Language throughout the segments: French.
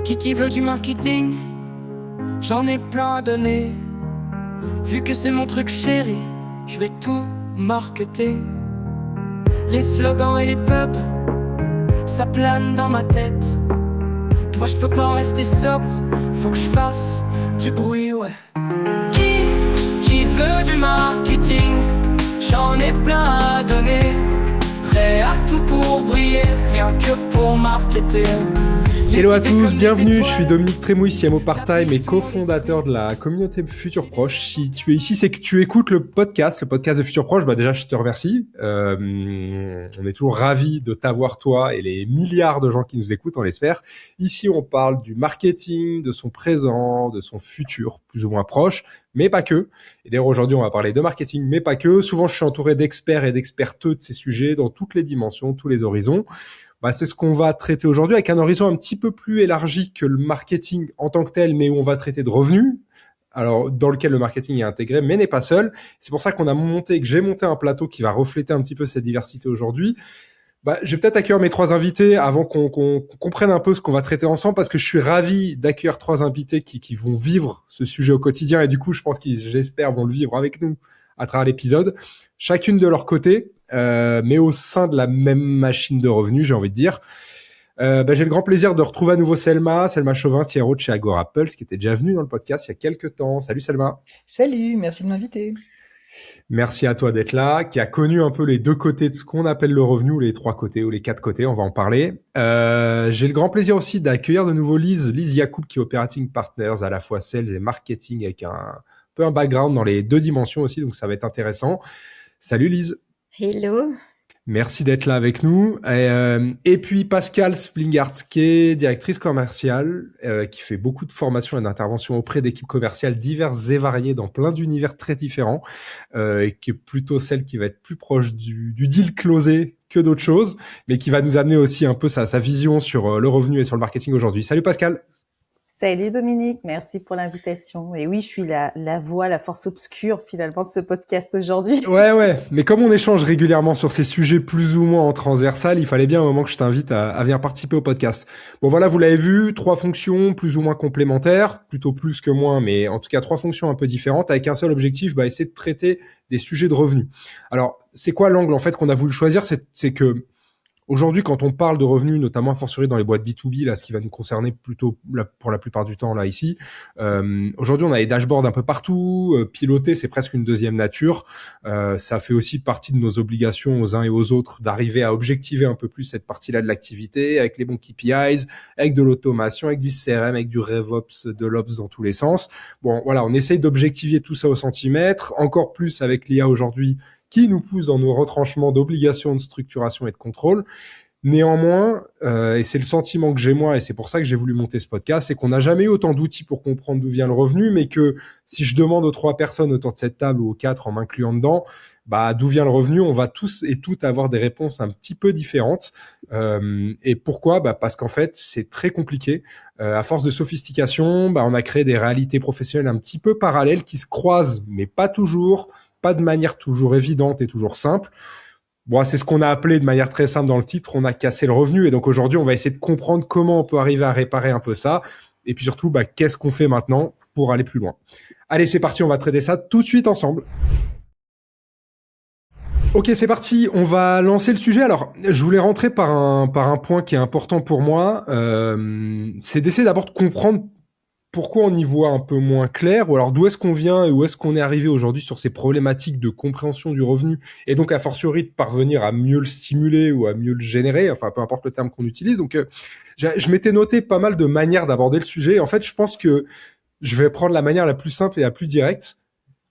Qui veut du marketing? J'en ai plein à donner. Vu que c'est mon truc chéri, je vais tout marketer. Les slogans et les pubs, ça plane dans ma tête. Toi je peux pas rester sobre, faut que je fasse du bruit, ouais. Qui veut du marketing? J'en ai plein à donner. Prêt à tout pour briller, rien que pour marketer. Hello à tous, bienvenue, je suis Dominique Trémouille, CMO part-time et cofondateur de la communauté Futur Proche. Si tu es ici, c'est que tu écoutes le podcast de Futur Proche. Déjà, je te remercie. On est toujours ravis de t'avoir, toi, et les milliards de gens qui nous écoutent, on l'espère. Ici, on parle du marketing, de son présent, de son futur, plus ou moins proche, mais pas que. Et d'ailleurs, aujourd'hui, on va parler de marketing, mais pas que. Souvent, je suis entouré d'experts et d'experteux de ces sujets dans toutes les dimensions, tous les horizons. C'est ce qu'on va traiter aujourd'hui avec un horizon un petit peu plus élargi que le marketing en tant que tel, mais où on va traiter de revenus. Alors, dans lequel le marketing est intégré, mais n'est pas seul. C'est pour ça que j'ai monté un plateau qui va refléter un petit peu cette diversité aujourd'hui. Je vais peut-être accueillir mes trois invités avant qu'on comprenne un peu ce qu'on va traiter ensemble, parce que je suis ravi d'accueillir trois invités qui vont vivre ce sujet au quotidien, et du coup, je pense j'espère, vont le vivre avec nous à travers l'épisode, chacune de leur côté, mais au sein de la même machine de revenus, j'ai envie de dire. J'ai le grand plaisir de retrouver à nouveau Selma Chauvin, CRO de chez Agorapulse, qui était déjà venue dans le podcast il y a quelques temps. Salut Selma. Salut, merci de m'inviter. Merci à toi d'être là, qui a connu un peu les deux côtés de ce qu'on appelle le revenu, ou les trois côtés, ou les quatre côtés, on va en parler. J'ai le grand plaisir aussi d'accueillir de nouveau Lise Yacoub, qui est Operating Partners, à la fois Sales et Marketing, avec un peu un background dans les deux dimensions aussi, donc ça va être intéressant. Salut Lise. Hello. Merci d'être là avec nous. Et puis Pascal Splingart, qui est directrice commerciale, qui fait beaucoup de formations et d'interventions auprès d'équipes commerciales diverses et variées dans plein d'univers très différents, et qui est plutôt celle qui va être plus proche du deal closé que d'autres choses, mais qui va nous amener aussi un peu sa vision sur le revenu et sur le marketing aujourd'hui. Salut Pascal. Salut Dominique, merci pour l'invitation. Et oui, je suis la voix, la force obscure finalement de ce podcast aujourd'hui. Ouais, mais comme on échange régulièrement sur ces sujets plus ou moins en transversal, il fallait bien un moment que je t'invite à venir participer au podcast. Bon voilà, vous l'avez vu, trois fonctions plus ou moins complémentaires, plutôt plus que moins, mais en tout cas trois fonctions un peu différentes, avec un seul objectif, essayer de traiter des sujets de revenus. Alors, c'est quoi l'angle en fait qu'on a voulu choisir? C'est que aujourd'hui, quand on parle de revenus, notamment a fortiori dans les boîtes B2B, là, ce qui va nous concerner plutôt pour la plupart du temps là ici, aujourd'hui on a des dashboards un peu partout, piloter c'est presque une deuxième nature, ça fait aussi partie de nos obligations aux uns et aux autres d'arriver à objectiver un peu plus cette partie-là de l'activité, avec les bons KPIs, avec de l'automation, avec du CRM, avec du RevOps, de l'Ops dans tous les sens. Bon voilà, on essaye d'objectiver tout ça au centimètre, encore plus avec l'IA aujourd'hui, qui nous pousse dans nos retranchements d'obligations de structuration et de contrôle. Néanmoins, et c'est le sentiment que j'ai moi, et c'est pour ça que j'ai voulu monter ce podcast, c'est qu'on n'a jamais eu autant d'outils pour comprendre d'où vient le revenu, mais que si je demande aux trois personnes autour de cette table, ou aux quatre en m'incluant dedans, d'où vient le revenu, on va tous et toutes avoir des réponses un petit peu différentes. Et pourquoi? Parce qu'en fait, c'est très compliqué. À force de sophistication, on a créé des réalités professionnelles un petit peu parallèles qui se croisent, mais pas toujours, pas de manière toujours évidente et toujours simple. C'est ce qu'on a appelé de manière très simple dans le titre, on a cassé le revenu. Et donc aujourd'hui, on va essayer de comprendre comment on peut arriver à réparer un peu ça. Et puis surtout, qu'est-ce qu'on fait maintenant pour aller plus loin. Allez, c'est parti, on va traiter ça tout de suite ensemble. Ok, c'est parti, on va lancer le sujet. Alors, je voulais rentrer par un point qui est important pour moi. C'est d'essayer d'abord de comprendre pourquoi on y voit un peu moins clair, ou alors d'où est-ce qu'on vient et où est-ce qu'on est arrivé aujourd'hui sur ces problématiques de compréhension du revenu, et donc a fortiori de parvenir à mieux le stimuler ou à mieux le générer, enfin peu importe le terme qu'on utilise. Donc je m'étais noté pas mal de manières d'aborder le sujet. En fait, je pense que je vais prendre la manière la plus simple et la plus directe.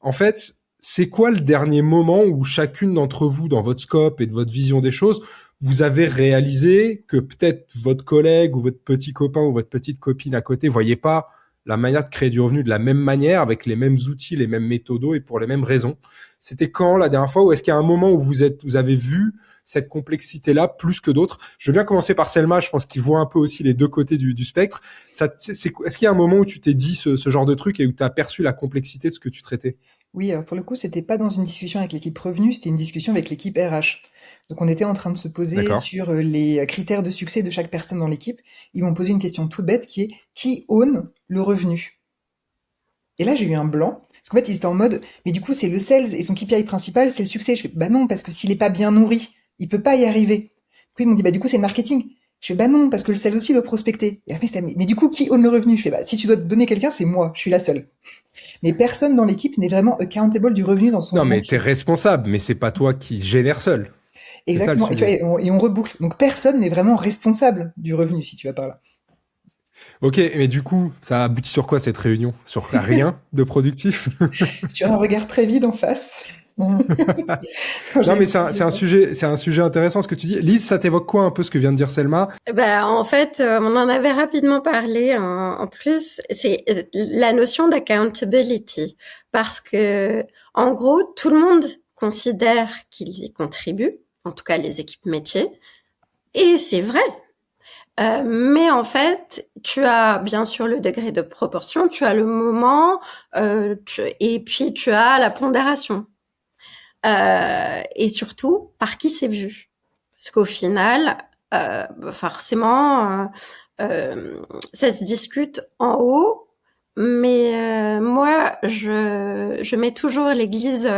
En fait, c'est quoi le dernier moment où chacune d'entre vous, dans votre scope et de votre vision des choses, vous avez réalisé que peut-être votre collègue ou votre petit copain ou votre petite copine à côté voyait pas la manière de créer du revenu de la même manière, avec les mêmes outils, les mêmes méthodos et pour les mêmes raisons? C'était quand la dernière fois, ou est-ce qu'il y a un moment où vous avez vu cette complexité-là plus que d'autres? Je veux bien commencer par Selma, je pense qu'il voit un peu aussi les deux côtés du spectre. Est-ce qu'il y a un moment où tu t'es dit ce genre de truc et où tu as perçu la complexité de ce que tu traitais? Oui, alors pour le coup, c'était pas dans une discussion avec l'équipe revenu, c'était une discussion avec l'équipe RH. Donc on était en train de se poser D'accord. sur les critères de succès de chaque personne dans l'équipe. Ils m'ont posé une question toute bête qui est qui own le revenu? Et là, j'ai eu un blanc. Parce qu'en fait, ils étaient en mode, mais du coup, c'est le sales et son KPI principal, c'est le succès. Je fais, bah non, parce que s'il est pas bien nourri, il peut pas y arriver. Du coup, ils m'ont dit, bah du coup, c'est le marketing. Je fais, bah non, parce que le sales aussi doit prospecter. Et après, c'était, mais du coup, qui own le revenu? Je fais, bah si tu dois te donner quelqu'un, c'est moi, je suis la seule. Mais personne dans l'équipe n'est vraiment accountable du revenu dans Non, son mais t'es entier. responsable, mais c'est pas toi qui génère seul. C'est ça le Exactement. Et, tu vois, sujet. et on reboucle. Donc personne n'est vraiment responsable du revenu, si tu vas par là. Ok, mais du coup, ça aboutit sur quoi cette réunion? Sur rien de productif? Tu as un regard très vide en face. Quand Non, j'ai mais expliqué ça. c'est un sujet intéressant ce que tu dis. Lise, ça t'évoque quoi un peu ce que vient de dire Selma? Bah, en fait, on en avait rapidement parlé en plus, c'est la notion d'accountability. Parce que, en gros, tout le monde considère qu'ils y contribuent, en tout cas les équipes métiers, et c'est vrai. Mais en fait, tu as bien sûr le degré de proportion, tu as le moment, et puis tu as la pondération. Et surtout, par qui c'est vu. Parce qu'au final, forcément, ça se discute en haut, mais moi, je mets toujours l'église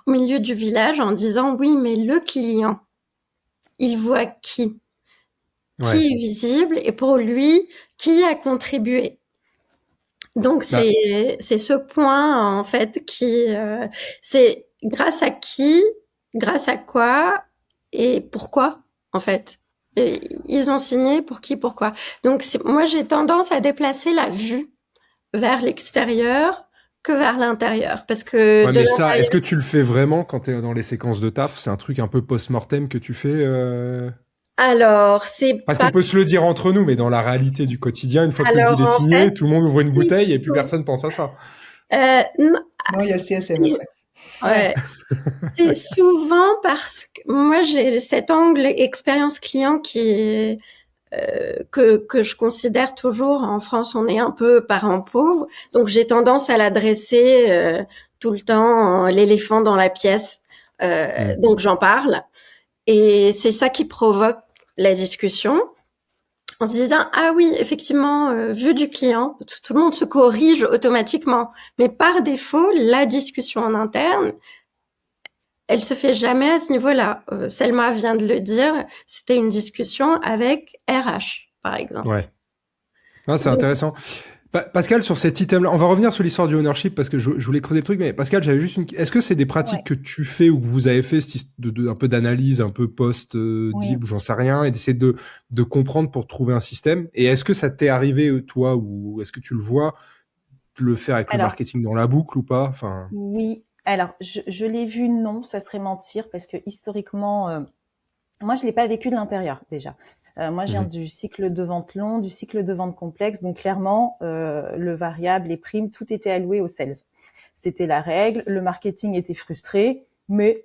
au milieu du village en disant oui, mais le client, il voit qui? Ouais. Qui est visible et pour lui, qui a contribué? Donc Bah, c'est ce point en fait c'est grâce à qui, grâce à quoi et pourquoi en fait. Et ils ont signé pour qui, pourquoi. Donc moi j'ai tendance à déplacer la vue vers l'extérieur que vers l'intérieur parce que ouais, de mais ça, est-ce l'intérieur. que tu le fais vraiment quand t'es dans les séquences de taf? C'est un truc un peu post-mortem que tu fais Alors c'est Parce qu'on pas. peut se le dire entre nous, mais dans la réalité du quotidien, une fois que le deal Alors est en fait, signé, tout le monde ouvre une c'est bouteille et plus personne pense à ça. non, Non, il y a le CSM c'est- après. ouais. C'est souvent parce que moi j'ai cet angle expérience client qui est que je considère toujours en France on est un peu parent pauvre, donc j'ai tendance à l'adresser tout le temps l'éléphant dans la pièce, Hmm. donc j'en parle et c'est ça qui provoque la discussion en se disant ah oui effectivement vu du client tout le monde se corrige automatiquement mais par défaut la discussion en interne elle se fait jamais à ce niveau-là. Selma vient de le dire, c'était une discussion avec RH, par exemple. Ouais. Ah, c'est Donc, intéressant. Pascal, sur cet item-là, on va revenir sur l'histoire du ownership parce que je voulais creuser le truc, mais Pascal, j'avais juste une. Est-ce que c'est des pratiques Ouais, que tu fais ou que vous avez fait, un peu d'analyse, un peu oui. post-deal ou j'en sais rien, et d'essayer de comprendre pour trouver un système? Et est-ce que ça t'est arrivé, toi, ou est-ce que tu le vois, de le faire avec le Alors, marketing dans la boucle ou pas? Enfin, oui. Alors, je l'ai vu, non, ça serait mentir parce que historiquement, moi, je l'ai pas vécu de l'intérieur déjà. Moi, je viens mhm. du cycle de vente long, du cycle de vente complexe. Donc, clairement, le variable, les primes, tout était alloué aux sales. C'était la règle. Le marketing était frustré, mais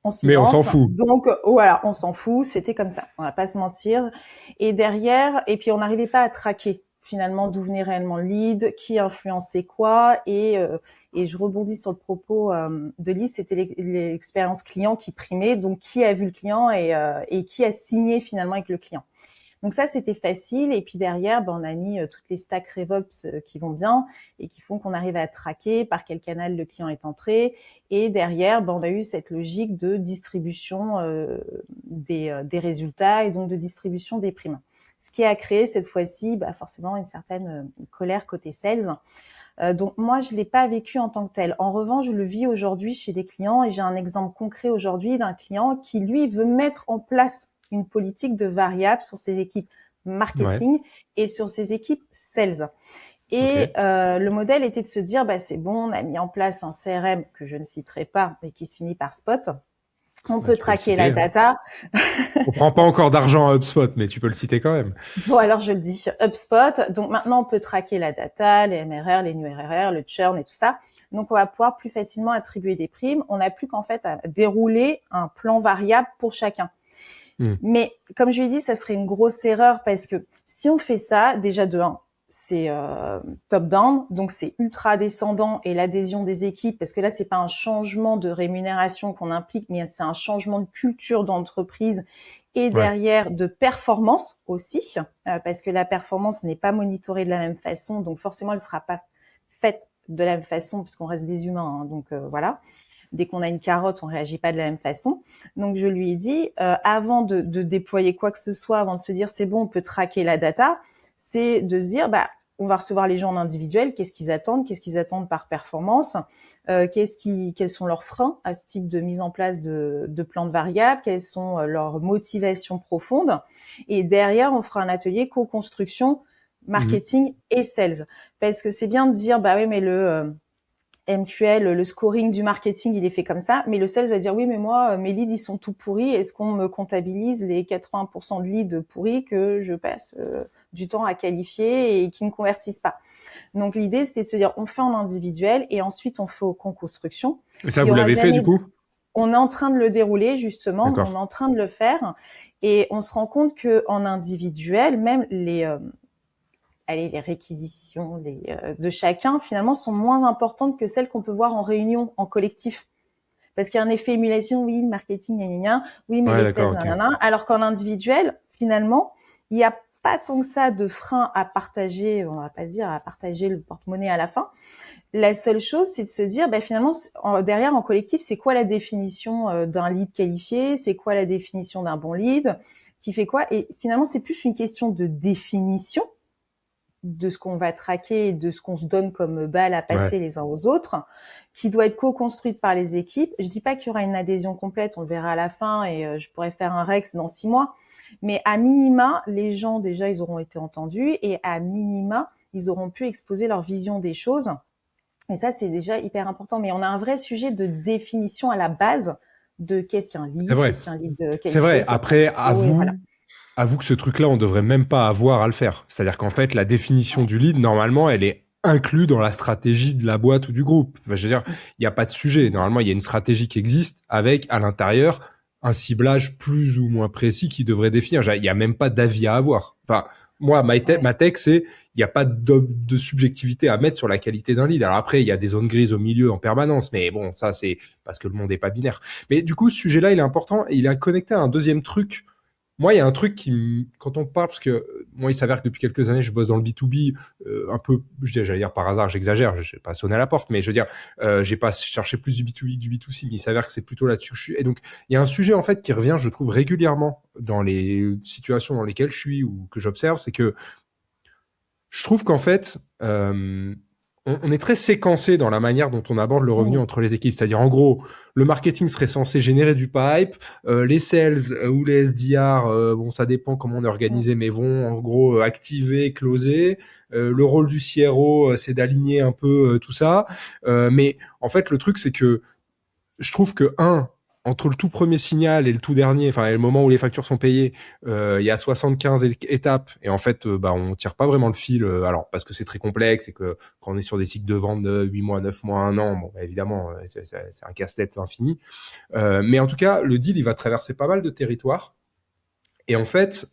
en Mais on s'en silence. fout. Donc, voilà, on s'en fout. C'était comme ça. On va pas se mentir. Et derrière, et puis on n'arrivait pas à traquer finalement d'où venait réellement le lead, qui influençait quoi. Et je rebondis sur le propos de Lise, c'était l'expérience client qui primait. Donc, qui a vu le client et qui a signé finalement avec le client. Donc ça, c'était facile. Et puis derrière, on a mis toutes les stacks RevOps qui vont bien et qui font qu'on arrive à traquer par quel canal le client est entré. Et derrière, on a eu cette logique de distribution des résultats et donc de distribution des primes. Ce qui a créé cette fois-ci forcément une certaine colère côté sales. Donc moi, je l'ai pas vécu en tant que tel. En revanche, je le vis aujourd'hui chez des clients et j'ai un exemple concret aujourd'hui d'un client qui, lui, veut mettre en place une politique de variable sur ses équipes Ouais. marketing et sur ses équipes sales. Ok. Et le modèle était de se dire, c'est bon, on a mis en place un CRM que je ne citerai pas, mais qui se finit par Spot. On Ouais, peut tu peux le traquer la citer, hein. data. On prend pas encore d'argent à HubSpot, mais tu peux le citer quand même. Bon, alors je le dis, HubSpot. Donc maintenant, on peut traquer la data, les MRR, les new RRR, le churn et tout ça. Donc on va pouvoir plus facilement attribuer des primes. On n'a plus qu'en fait à dérouler un plan variable pour chacun. Hmm. Mais comme je lui ai dit, ça serait une grosse erreur parce que si on fait ça, déjà de 1, top-down, donc c'est ultra descendant, et l'adhésion des équipes, parce que là c'est pas un changement de rémunération qu'on implique, mais c'est un changement de culture d'entreprise et derrière de performance aussi, parce que la performance n'est pas monitorée de la même façon, donc forcément elle sera pas faite de la même façon, parce qu'on reste des humains, hein, donc voilà. Dès qu'on a une carotte, on réagit pas de la même façon. Donc je lui ai dit, avant de déployer quoi que ce soit, avant de se dire c'est bon, on peut traquer la data, c'est de se dire, on va recevoir les gens en individuel, qu'est-ce qu'ils attendent par performance, quels sont leurs freins à ce type de mise en place de plans de variables, quelles sont leurs motivations profondes, et derrière on fera un atelier co-construction, marketing et sales, parce que c'est bien de dire oui mais le MQL, le scoring du marketing, il est fait comme ça, mais le sales va dire oui, mais moi, mes leads, ils sont tout pourris. Est-ce qu'on me comptabilise les 80% de leads pourris que je passe du temps à qualifier et qui ne convertissent pas? Donc, l'idée, c'était de se dire, on fait en individuel et ensuite, on fait aux co-constructions. Et ça, vous l'avez fait, du coup? On est en train de le dérouler, justement. D'accord. On est en train de le faire. Et on se rend compte que en individuel, même les réquisitions de chacun, finalement, sont moins importantes que celles qu'on peut voir en réunion, en collectif. Parce qu'il y a un effet émulation, oui, marketing, gna, gna, gna, oui, mais les sales, nanana. Alors qu'en individuel, finalement, il n'y a pas tant que ça de frein à partager, on va pas se dire à partager le porte-monnaie à la fin. La seule chose, c'est de se dire, finalement, derrière, en collectif, c'est quoi la définition d'un lead qualifié? C'est quoi la définition d'un bon lead? Qui fait quoi? Et finalement, c'est plus une question de définition de ce qu'on va traquer et de ce qu'on se donne comme balle à passer les uns aux autres, qui doit être co-construite par les équipes. Je dis pas qu'il y aura une adhésion complète, on le verra à la fin, et je pourrais faire un Rex dans 6 mois, mais à minima, les gens, déjà, ils auront été entendus, et à minima, ils auront pu exposer leur vision des choses, et ça, c'est déjà hyper important. Mais on a un vrai sujet de définition à la base de qu'est-ce qu'un lead, qu'est-ce qu'un lead qualifié. C'est vrai, après, avoue que ce truc-là, on devrait même pas avoir à le faire. C'est-à-dire qu'en fait, la définition du lead, normalement, elle est inclue dans la stratégie de la boîte ou du groupe. Enfin, je veux dire, il n'y a pas de sujet. Normalement, il y a une stratégie qui existe avec, à l'intérieur, un ciblage plus ou moins précis qui devrait définir. Il n'y a même pas d'avis à avoir. Enfin, moi, ma tech, c'est, il n'y a pas de subjectivité à mettre sur la qualité d'un lead. Alors après, il y a des zones grises au milieu en permanence, mais bon, ça, c'est parce que le monde n'est pas binaire. Mais du coup, ce sujet-là, il est important et il est connecté à un deuxième truc. Moi, il y a un truc quand on parle, parce que moi, il s'avère que depuis quelques années, je bosse dans le B2B, un peu, j'allais dire par hasard, j'exagère, je vais pas sonner à la porte, mais je veux dire, j'ai pas cherché plus du B2B que du B2C, mais il s'avère que c'est plutôt là-dessus que je suis. Et donc, il y a un sujet, en fait, qui revient, je trouve, régulièrement dans les situations dans lesquelles je suis ou que j'observe, c'est que je trouve qu'en fait, on est très séquencé dans la manière dont on aborde le revenu entre les équipes. C'est-à-dire, en gros, le marketing serait censé générer du pipe, les sales ou les SDR, bon, ça dépend comment on est organisé, mais vont en gros activer, closer. Le rôle du CRO, c'est d'aligner un peu tout ça. Mais en fait, le truc, c'est que je trouve que entre le tout premier signal et le tout dernier, enfin, et le moment où les factures sont payées, il y a 75 étapes. Et en fait, on tire pas vraiment le fil. Alors, parce que c'est très complexe et que quand on est sur des cycles de vente de 8 mois, 9 mois, 1 an, bon, évidemment, c'est un casse-tête infini. Mais en tout cas, le deal, il va traverser pas mal de territoires. Et en fait,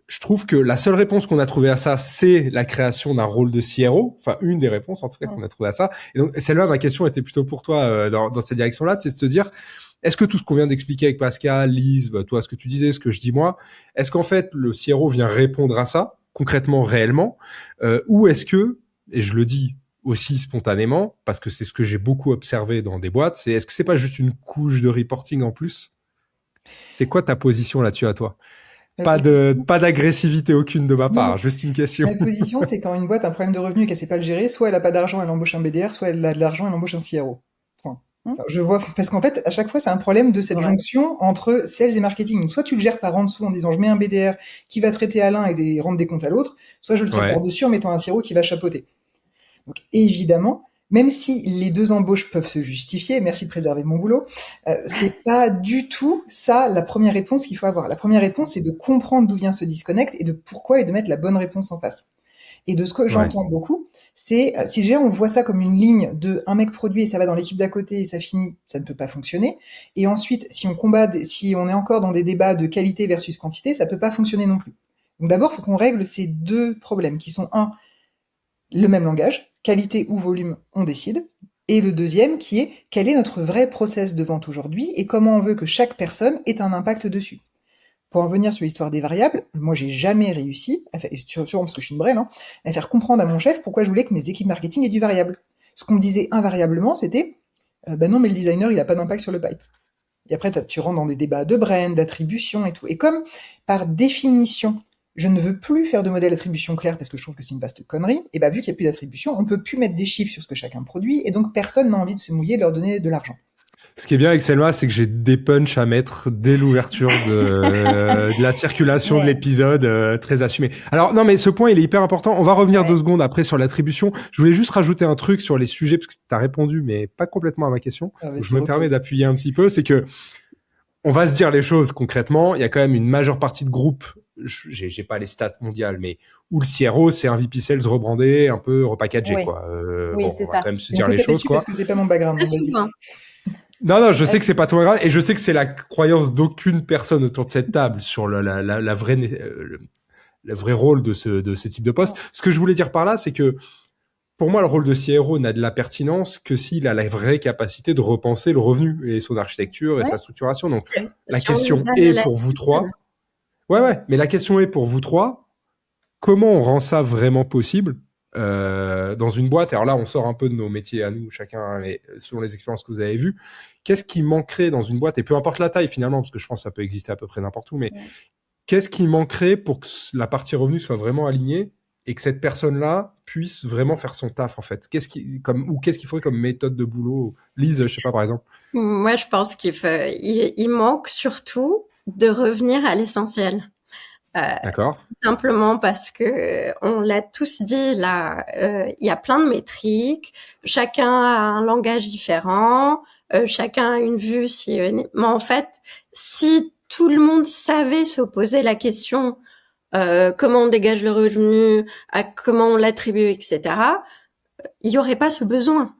je trouve que la seule réponse qu'on a trouvée à ça, c'est la création d'un rôle de CRO. Enfin, une des réponses, en tout cas, qu'on a trouvée à ça. Et donc, celle-là, ma question était plutôt pour toi dans cette direction-là, c'est de se dire, est-ce que tout ce qu'on vient d'expliquer avec Pascal, Lise, toi, ce que tu disais, ce que je dis moi, est-ce qu'en fait, le CRO vient répondre à ça, concrètement, réellement, ou est-ce que, et je le dis aussi spontanément, parce que c'est ce que j'ai beaucoup observé dans des boîtes, c'est est-ce que c'est pas juste une couche de reporting en plus? C'est quoi ta position là-dessus à toi? Pas d'agressivité aucune de ma part, juste une question. Ma position, c'est quand une boîte a un problème de revenu et qu'elle sait pas le gérer, soit elle a pas d'argent, elle embauche un BDR, soit elle a de l'argent, elle embauche un CRO. Enfin, je vois, parce qu'en fait, à chaque fois, c'est un problème de cette jonction entre sales et marketing. Donc, soit tu le gères par en dessous en disant, je mets un BDR qui va traiter à l'un et rendre des comptes à l'autre, soit je le traite par-dessus en mettant un CRO qui va chapeauter. Donc, évidemment, même si les deux embauches peuvent se justifier, merci de préserver mon boulot, c'est pas du tout ça la première réponse qu'il faut avoir. La première réponse, c'est de comprendre d'où vient ce disconnect et de pourquoi et de mettre la bonne réponse en face. Et de ce que j'entends beaucoup, c'est si déjà on voit ça comme une ligne de un mec produit et ça va dans l'équipe d'à côté et ça finit, ça ne peut pas fonctionner. Et ensuite, si on est encore dans des débats de qualité versus quantité, ça peut pas fonctionner non plus. Donc d'abord, il faut qu'on règle ces deux problèmes qui sont le même langage, qualité ou volume, on décide. Et le deuxième qui est quel est notre vrai process de vente aujourd'hui et comment on veut que chaque personne ait un impact dessus. Pour en venir sur l'histoire des variables, moi j'ai jamais réussi, sûrement parce que je suis une brêle, à faire comprendre à mon chef pourquoi je voulais que mes équipes marketing aient du variable. Ce qu'on me disait invariablement, c'était ben non, mais le designer il a pas d'impact sur le pipe. Et après tu rentres dans des débats de brand, d'attribution et tout. Et comme par définition, je ne veux plus faire de modèle d'attribution clair parce que je trouve que c'est une vaste connerie, et bah vu qu'il n'y a plus d'attribution, on peut plus mettre des chiffres sur ce que chacun produit, et donc personne n'a envie de se mouiller de leur donner de l'argent. Ce qui est bien avec Selma, c'est que j'ai des punchs à mettre dès l'ouverture de la circulation de l'épisode, très assumé. Alors non, mais ce point il est hyper important. On va revenir 2 secondes après sur l'attribution. Je voulais juste rajouter un truc sur les sujets parce que tu as répondu, mais pas complètement à ma question. Je me permets d'appuyer un petit peu. C'est que on va se dire les choses concrètement. Il y a quand même une majeure partie de groupes. J'ai pas les stats mondiales, mais où le CRO c'est un VP Sales rebrandé, un peu repackagé, quoi. Oui, c'est on ça. va quand même se dire les choses, quoi. Parce que c'est pas mon background. Non, je sais que c'est pas ton background et je sais que c'est la croyance d'aucune personne autour de cette table sur le vrai rôle de ce type de poste. Ce que je voulais dire par là, c'est que pour moi, le rôle de CRO n'a de la pertinence que s'il a la vraie capacité de repenser le revenu et son architecture et sa structuration. Donc, la question est pour vous trois. Ouais, mais la question est pour vous trois, comment on rend ça vraiment possible dans une boîte? Alors là, on sort un peu de nos métiers à nous, chacun, mais selon les expériences que vous avez vues, qu'est-ce qui manquerait dans une boîte, et peu importe la taille finalement, parce que je pense que ça peut exister à peu près n'importe où, mais qu'est-ce qui manquerait pour que la partie revenu soit vraiment alignée et que cette personne-là puisse vraiment faire son taf, en fait? Qu'est-ce qu'il faudrait comme méthode de boulot? Lise, je sais pas, par exemple. Moi, je pense il manque surtout de revenir à l'essentiel. D'accord. Simplement parce que on l'a tous dit là, il y a plein de métriques, chacun a un langage différent, chacun a une vue sillonnée. Mais en fait, si tout le monde savait se poser la question comment on dégage le revenu, à comment on l'attribue, etc., il y aurait pas ce besoin.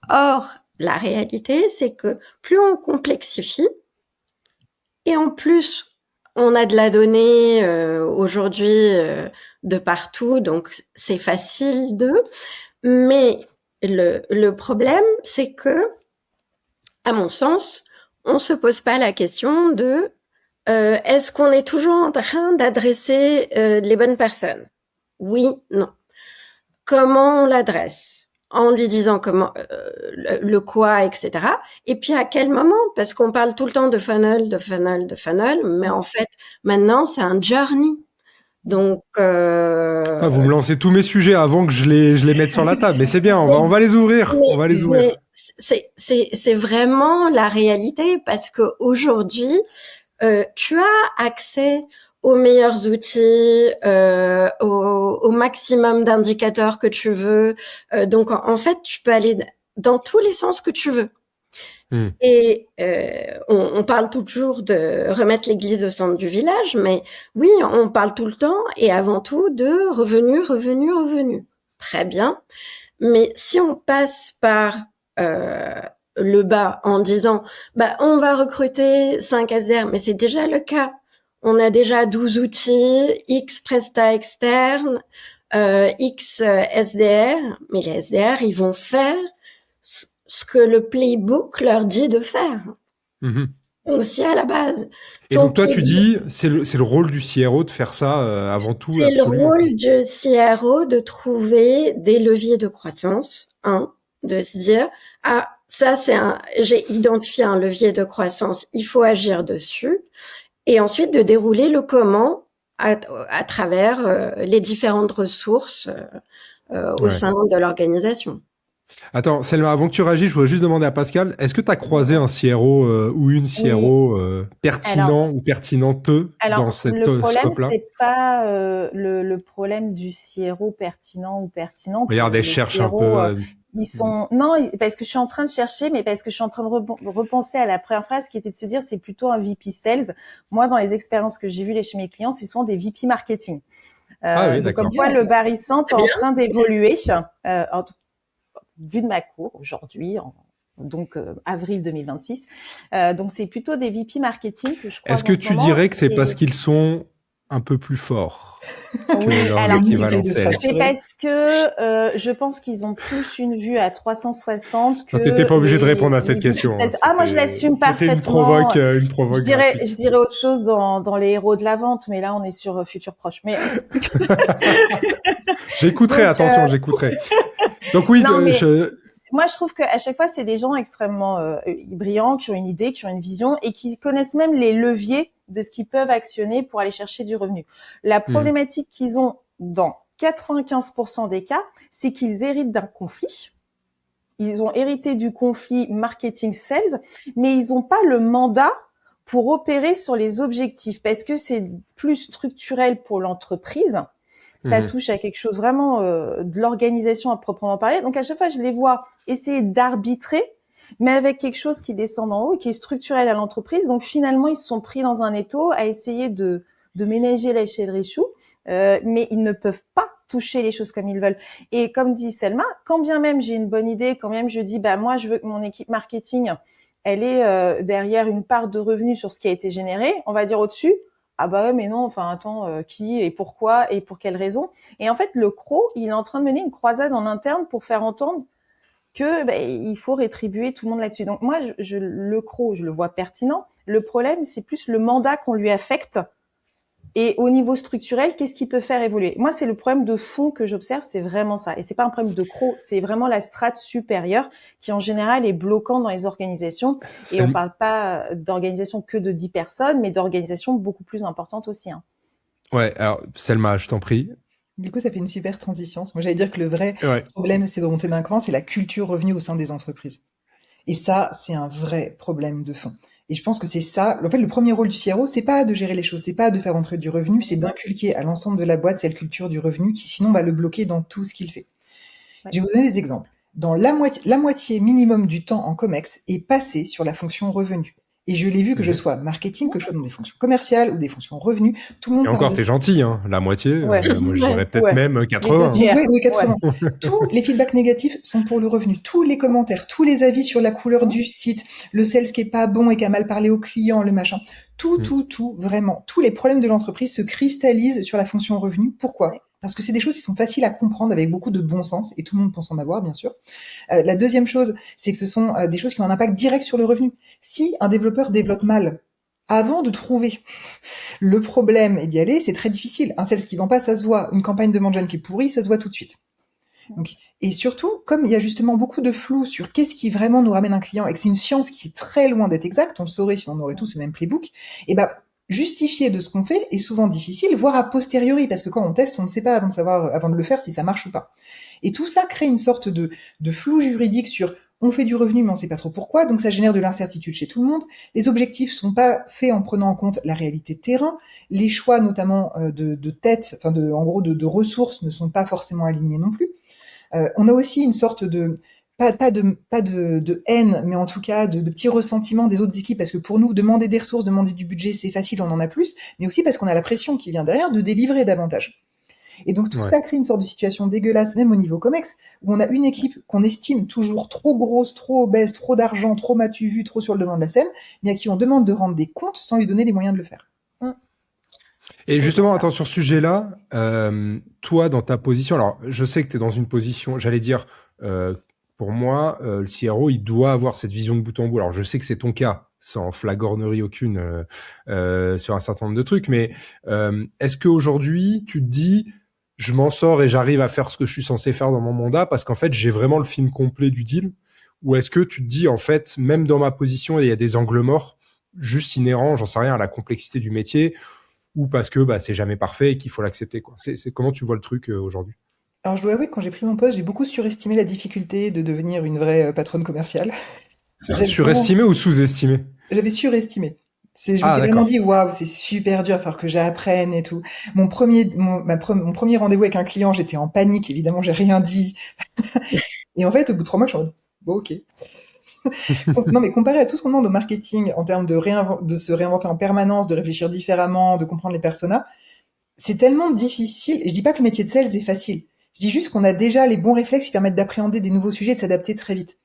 Or, la réalité, c'est que plus on complexifie, et en plus, on a de la donnée aujourd'hui de partout, donc c'est facile Mais le problème, c'est que, à mon sens, on se pose pas la question de est-ce qu'on est toujours en train d'adresser les bonnes personnes? Oui, non. Comment on l'adresse? En lui disant comment le quoi, etc. Et puis à quel moment? Parce qu'on parle tout le temps de funnel, mais en fait, maintenant, c'est un journey. Donc, vous me lancez tous mes sujets avant que je les mette sur la table, mais c'est bien, on va les ouvrir. Mais c'est vraiment la réalité parce que aujourd'hui, tu as accès aux meilleurs outils, au maximum d'indicateurs que tu veux. Donc, en fait, tu peux aller dans tous les sens que tu veux. Et on parle toujours de remettre l'église au centre du village, mais oui, on parle tout le temps et avant tout de revenu. Très bien. Mais si on passe par le bas en disant on va recruter 5 SDR, mais c'est déjà le cas. On a déjà 12 outils, X prestat externe, X SDR, mais les SDR, ils vont faire ce que le playbook leur dit de faire. Aussi à la base. Et donc toi, tu dis, c'est le rôle du CRO de faire ça avant tout. C'est le rôle du CRO de trouver des leviers de croissance, de se dire, ça j'ai identifié un levier de croissance, il faut agir dessus. Et ensuite de dérouler le comment à travers les différentes ressources au sein de l'organisation. Attends, Selma, avant que tu réagisses, je voudrais juste demander à Pascal, est-ce que tu as croisé un CRO ou une CRO pertinent ou pertinente dans cette scope-là? Le problème, c'est pas le problème du CRO pertinent ou pertinente. Regarde, elle cherche un peu... Ils sont non, parce que je suis en train de chercher, mais parce que je suis en train de repenser à la première phrase qui était de se dire c'est plutôt un VP Sales. Moi, dans les expériences que j'ai vues chez mes clients, ce sont des VP Marketing. Oui, d'accord. Comme quoi, le Barissant est en train d'évoluer. Vu de ma cour aujourd'hui, donc avril 2026. Donc c'est plutôt des VP Marketing que je crois. Est-ce que tu dirais que c'est parce qu'ils sont un peu plus fort Oui, que leur alors équivalent essaye de se sales. rassurer. c'est parce que je pense qu'ils ont plus une vue à 360 Non, t'étais pas que obligé de répondre à les cette question. Hein. business. Ah, moi je l'assume C'était une parfaitement. provoque gratuite. Je dirais autre chose dans les héros de la vente, mais là on est sur futur proche. Mais J'écouterai, donc, attention, j'écouterai. Donc oui, non, mais moi je trouve qu'à chaque fois c'est des gens extrêmement brillants, qui ont une idée, qui ont une vision et qui connaissent même les leviers de ce qu'ils peuvent actionner pour aller chercher du revenu. La problématique qu'ils ont dans 95% des cas, c'est qu'ils héritent d'un conflit. Ils ont hérité du conflit marketing-sales, mais ils n'ont pas le mandat pour opérer sur les objectifs parce que c'est plus structurel pour l'entreprise. Ça touche à quelque chose vraiment de l'organisation à proprement parler. Donc à chaque fois, je les vois essayer d'arbitrer, mais avec quelque chose qui descend d'en haut et qui est structurel à l'entreprise. Donc finalement, ils se sont pris dans un étau à essayer de ménager l'échelle Richoux, mais ils ne peuvent pas toucher les choses comme ils veulent. Et comme dit Selma, quand bien même j'ai une bonne idée, quand même je dis bah moi je veux que mon équipe marketing elle est derrière une part de revenus sur ce qui a été généré, on va dire au-dessus. Ah bah ouais mais non, enfin attends, qui et pourquoi et pour quelles raisons. Et en fait le CRO, il est en train de mener une croisade en interne pour faire entendre que il faut rétribuer tout le monde là-dessus. Donc moi le CRO, je le vois pertinent. Le problème c'est plus le mandat qu'on lui affecte. Et au niveau structurel, qu'est-ce qui peut faire évoluer? Moi, c'est le problème de fond que j'observe, c'est vraiment ça. Et c'est pas un problème de CRO, c'est vraiment la strate supérieure qui, en général, est bloquant dans les organisations. Et on parle pas d'organisation que de 10 personnes, mais d'organisations beaucoup plus importantes aussi. Hein. Ouais, alors, Selma, je t'en prie. Du coup, ça fait une super transition. Moi, j'allais dire que le vrai problème, c'est de remonter d'un cran, c'est la culture revenu au sein des entreprises. Et ça, c'est un vrai problème de fond. Et je pense que c'est ça. En fait, le premier rôle du CRO, c'est pas de gérer les choses, c'est pas de faire entrer du revenu, c'est d'inculquer à l'ensemble de la boîte cette culture du revenu qui, sinon, va le bloquer dans tout ce qu'il fait. Ouais. Je vais vous donner des exemples. Dans la moitié minimum du temps en Comex est passé sur la fonction revenu. Et je l'ai vu que je sois marketing, que je sois dans des fonctions commerciales ou des fonctions revenus, tout le monde. Et encore, t'es gentil, hein, la moitié. Ouais. Moi, je dirais peut-être même 80. Oui, 80. Ouais. Tous les feedbacks négatifs sont pour le revenu. Tous les commentaires, tous les avis sur la couleur du site, le sales qui est pas bon et qui a mal parlé au client, le machin. Tout, vraiment. Tous les problèmes de l'entreprise se cristallisent sur la fonction revenu. Pourquoi ? Parce que c'est des choses qui sont faciles à comprendre avec beaucoup de bon sens, et tout le monde pense en avoir, bien sûr. La deuxième chose, c'est que ce sont des choses qui ont un impact direct sur le revenu. Si un développeur développe mal, avant de trouver le problème et d'y aller, c'est très difficile. Un sales qui vend pas, ça se voit. Une campagne de management qui est pourrie, ça se voit tout de suite. Donc, et surtout, comme il y a justement beaucoup de flou sur qu'est-ce qui vraiment nous ramène un client, et que c'est une science qui est très loin d'être exacte, on le saurait si on aurait tous le même playbook, et justifier de ce qu'on fait est souvent difficile, voire a posteriori, parce que quand on teste, on ne sait pas avant de le faire si ça marche ou pas. Et tout ça crée une sorte de flou juridique sur on fait du revenu mais on sait pas trop pourquoi, donc ça génère de l'incertitude chez tout le monde. Les objectifs sont pas faits en prenant en compte la réalité terrain. Les choix notamment de tête, enfin en gros de ressources ne sont pas forcément alignés non plus. On a aussi une sorte de pas de haine, mais en tout cas de petits ressentiments des autres équipes, parce que pour nous, demander des ressources, demander du budget, c'est facile, on en a plus, mais aussi parce qu'on a la pression qui vient derrière de délivrer davantage. Et donc tout ça crée une sorte de situation dégueulasse, même au niveau Comex, où on a une équipe qu'on estime toujours trop grosse, trop obèse, trop d'argent, trop m'as-tu vu, trop sur le devant de la scène, mais à qui on demande de rendre des comptes sans lui donner les moyens de le faire. Et justement, attends, sur ce sujet-là, toi, dans ta position, alors je sais que tu es dans une position, j'allais dire, pour moi, le CRO, il doit avoir cette vision de bout en bout. Alors je sais que c'est ton cas, sans flagornerie aucune sur un certain nombre de trucs, mais est-ce qu'aujourd'hui, tu te dis, je m'en sors et j'arrive à faire ce que je suis censé faire dans mon mandat parce qu'en fait, j'ai vraiment le film complet du deal? Ou est-ce que tu te dis, en fait, même dans ma position, il y a des angles morts, juste inhérents, j'en sais rien, à la complexité du métier, ou parce que c'est jamais parfait et qu'il faut l'accepter, quoi. C'est comment tu vois le truc aujourd'hui? Alors je dois avouer que quand j'ai pris mon poste, j'ai beaucoup surestimé la difficulté de devenir une vraie patronne commerciale. Surestimé ou sous-estimé? J'avais surestimé. Je m'étais vraiment dit, waouh, c'est super dur, il va falloir que j'apprenne et tout. Mon premier rendez-vous avec un client, j'étais en panique, évidemment, j'ai rien dit. Et en fait, au bout de 3 mois, je suis en mode, bon, ok. Non, mais comparé à tout ce qu'on demande au marketing, en termes de se réinventer en permanence, de réfléchir différemment, de comprendre les personas, c'est tellement difficile. Et je dis pas que le métier de sales est facile. Je dis juste qu'on a déjà les bons réflexes qui permettent d'appréhender des nouveaux sujets et de s'adapter très vite.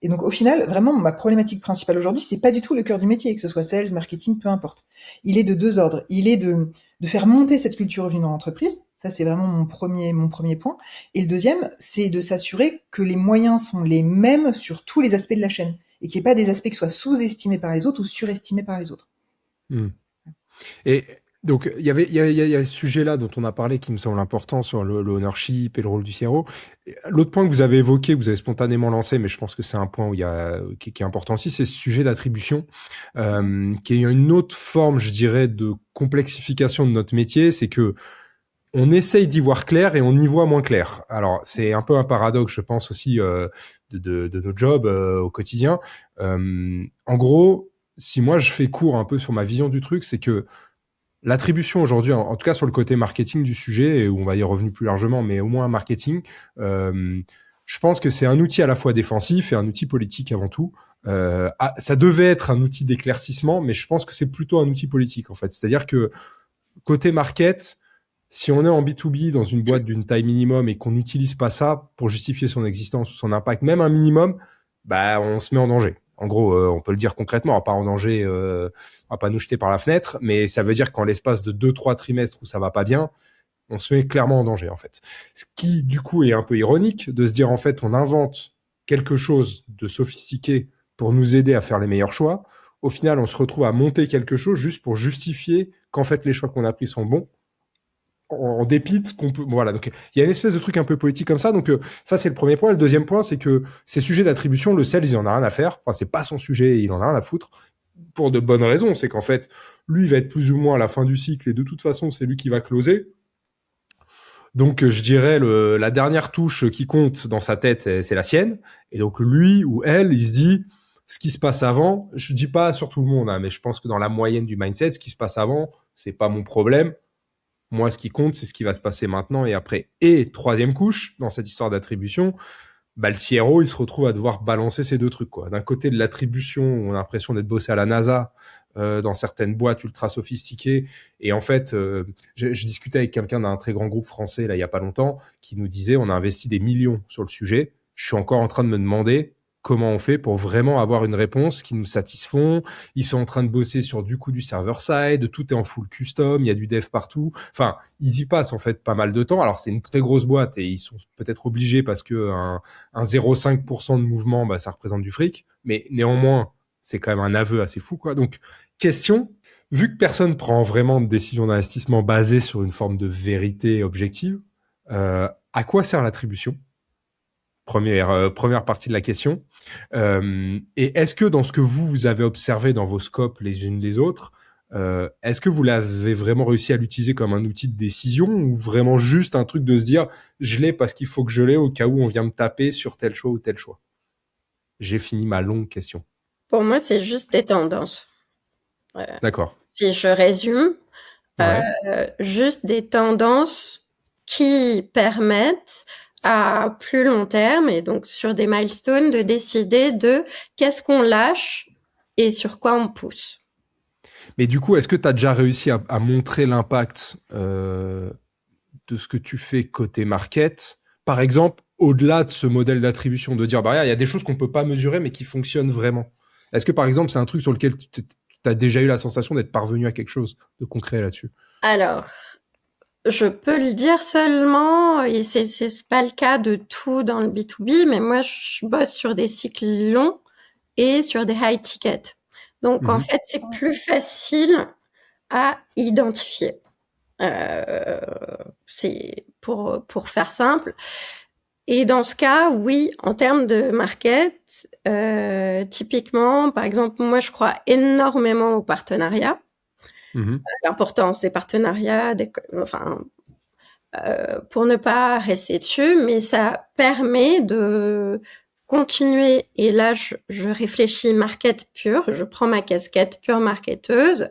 Et donc, au final, vraiment, ma problématique principale aujourd'hui, c'est pas du tout le cœur du métier, que ce soit sales, marketing, peu importe. Il est de deux ordres. Il est de faire monter cette culture revenu dans l'entreprise. Ça, c'est vraiment mon premier point. Et le deuxième, c'est de s'assurer que les moyens sont les mêmes sur tous les aspects de la chaîne. Et qu'il n'y ait pas des aspects qui soient sous-estimés par les autres ou surestimés par les autres. Et donc, il y a ce sujet-là dont on a parlé qui me semble important sur le ownership et le rôle du CRO. L'autre point que vous avez évoqué, que vous avez spontanément lancé, mais je pense que c'est un point qui est important aussi, c'est ce sujet d'attribution, qui est une autre forme, je dirais, de complexification de notre métier. C'est que on essaye d'y voir clair et on y voit moins clair. Alors, c'est un peu un paradoxe, je pense aussi, de nos jobs au quotidien. En gros, si moi je fais court un peu sur ma vision du truc, c'est que l'attribution aujourd'hui, en tout cas sur le côté marketing du sujet, et où on va y revenir plus largement, mais au moins marketing, je pense que c'est un outil à la fois défensif et un outil politique avant tout. Ça devait être un outil d'éclaircissement, mais je pense que c'est plutôt un outil politique en fait. C'est-à-dire que côté market, si on est en B2B dans une boîte d'une taille minimum et qu'on n'utilise pas ça pour justifier son existence ou son impact, même un minimum, bah on se met en danger. En gros, on peut le dire concrètement, on va pas en danger, on va pas nous jeter par la fenêtre, mais ça veut dire qu'en l'espace de 2-3 trimestres où ça va pas bien, on se met clairement en danger en fait. Ce qui du coup est un peu ironique de se dire en fait on invente quelque chose de sophistiqué pour nous aider à faire les meilleurs choix. Au final, on se retrouve à monter quelque chose juste pour justifier qu'en fait les choix qu'on a pris sont bons, en dépit de ce qu'on peut. Voilà, donc il y a une espèce de truc un peu politique comme ça. Donc ça, c'est le premier point. Le deuxième point, c'est que ces sujets d'attribution, le sales, il en a rien à faire. Enfin, c'est pas son sujet, il en a rien à foutre. Pour de bonnes raisons. C'est qu'en fait, lui, il va être plus ou moins à la fin du cycle et de toute façon, c'est lui qui va closer. Donc, je dirais, la dernière touche qui compte dans sa tête, c'est la sienne. Et donc, lui ou elle, il se dit, ce qui se passe avant, je dis pas sur tout le monde, hein, mais je pense que dans la moyenne du mindset, ce qui se passe avant, c'est pas mon problème. Moi, ce qui compte, c'est ce qui va se passer maintenant et après. Et troisième couche, dans cette histoire d'attribution, bah, le CRO, il se retrouve à devoir balancer ces deux trucs, quoi. D'un côté, de l'attribution, on a l'impression d'être bossé à la NASA, dans certaines boîtes ultra sophistiquées. Et en fait, je discutais avec quelqu'un d'un très grand groupe français, là, il y a pas longtemps, qui nous disait, on a investi des millions sur le sujet. Je suis encore en train de me demander comment on fait pour vraiment avoir une réponse qui nous satisfont. Ils sont en train de bosser sur du server-side, tout est en full custom, il y a du dev partout. Enfin, ils y passent en fait pas mal de temps. Alors, c'est une très grosse boîte et ils sont peut-être obligés parce que un 0,5% de mouvement, bah, ça représente du fric. Mais néanmoins, c'est quand même un aveu assez fou, quoi. Donc, question, vu que personne prend vraiment de décision d'investissement basée sur une forme de vérité objective, à quoi sert l'attribution ? Première partie de la question. Et est-ce que dans ce que vous avez observé dans vos scopes les unes les autres, est-ce que vous l'avez vraiment réussi à l'utiliser comme un outil de décision ou vraiment juste un truc de se dire je l'ai parce qu'il faut que je l'ai au cas où on vient me taper sur tel choix ou tel choix? J'ai fini ma longue question. Pour moi, c'est juste des tendances. D'accord. Si je résume, Ouais. juste des tendances qui permettent à plus long terme et donc sur des milestones de décider de qu'est-ce qu'on lâche et sur quoi on pousse. Mais du coup, est-ce que tu as déjà réussi à montrer l'impact de ce que tu fais côté market? Par exemple, au-delà de ce modèle d'attribution, de dire, bah, il y a des choses qu'on peut pas mesurer, mais qui fonctionnent vraiment. Est-ce que, par exemple, c'est un truc sur lequel tu as déjà eu la sensation d'être parvenu à quelque chose de concret là-dessus? Alors, je peux le dire seulement, et c'est pas le cas de tout dans le B2B, mais moi, je bosse sur des cycles longs et sur des high tickets. Donc, en fait, c'est plus facile à identifier. C'est pour faire simple. Et dans ce cas, oui, en termes de market, typiquement, par exemple, moi, je crois énormément au partenariat. L'importance des partenariats, pour ne pas rester dessus, mais ça permet de continuer. Et là, je réfléchis market pur, je prends ma casquette pure marketeuse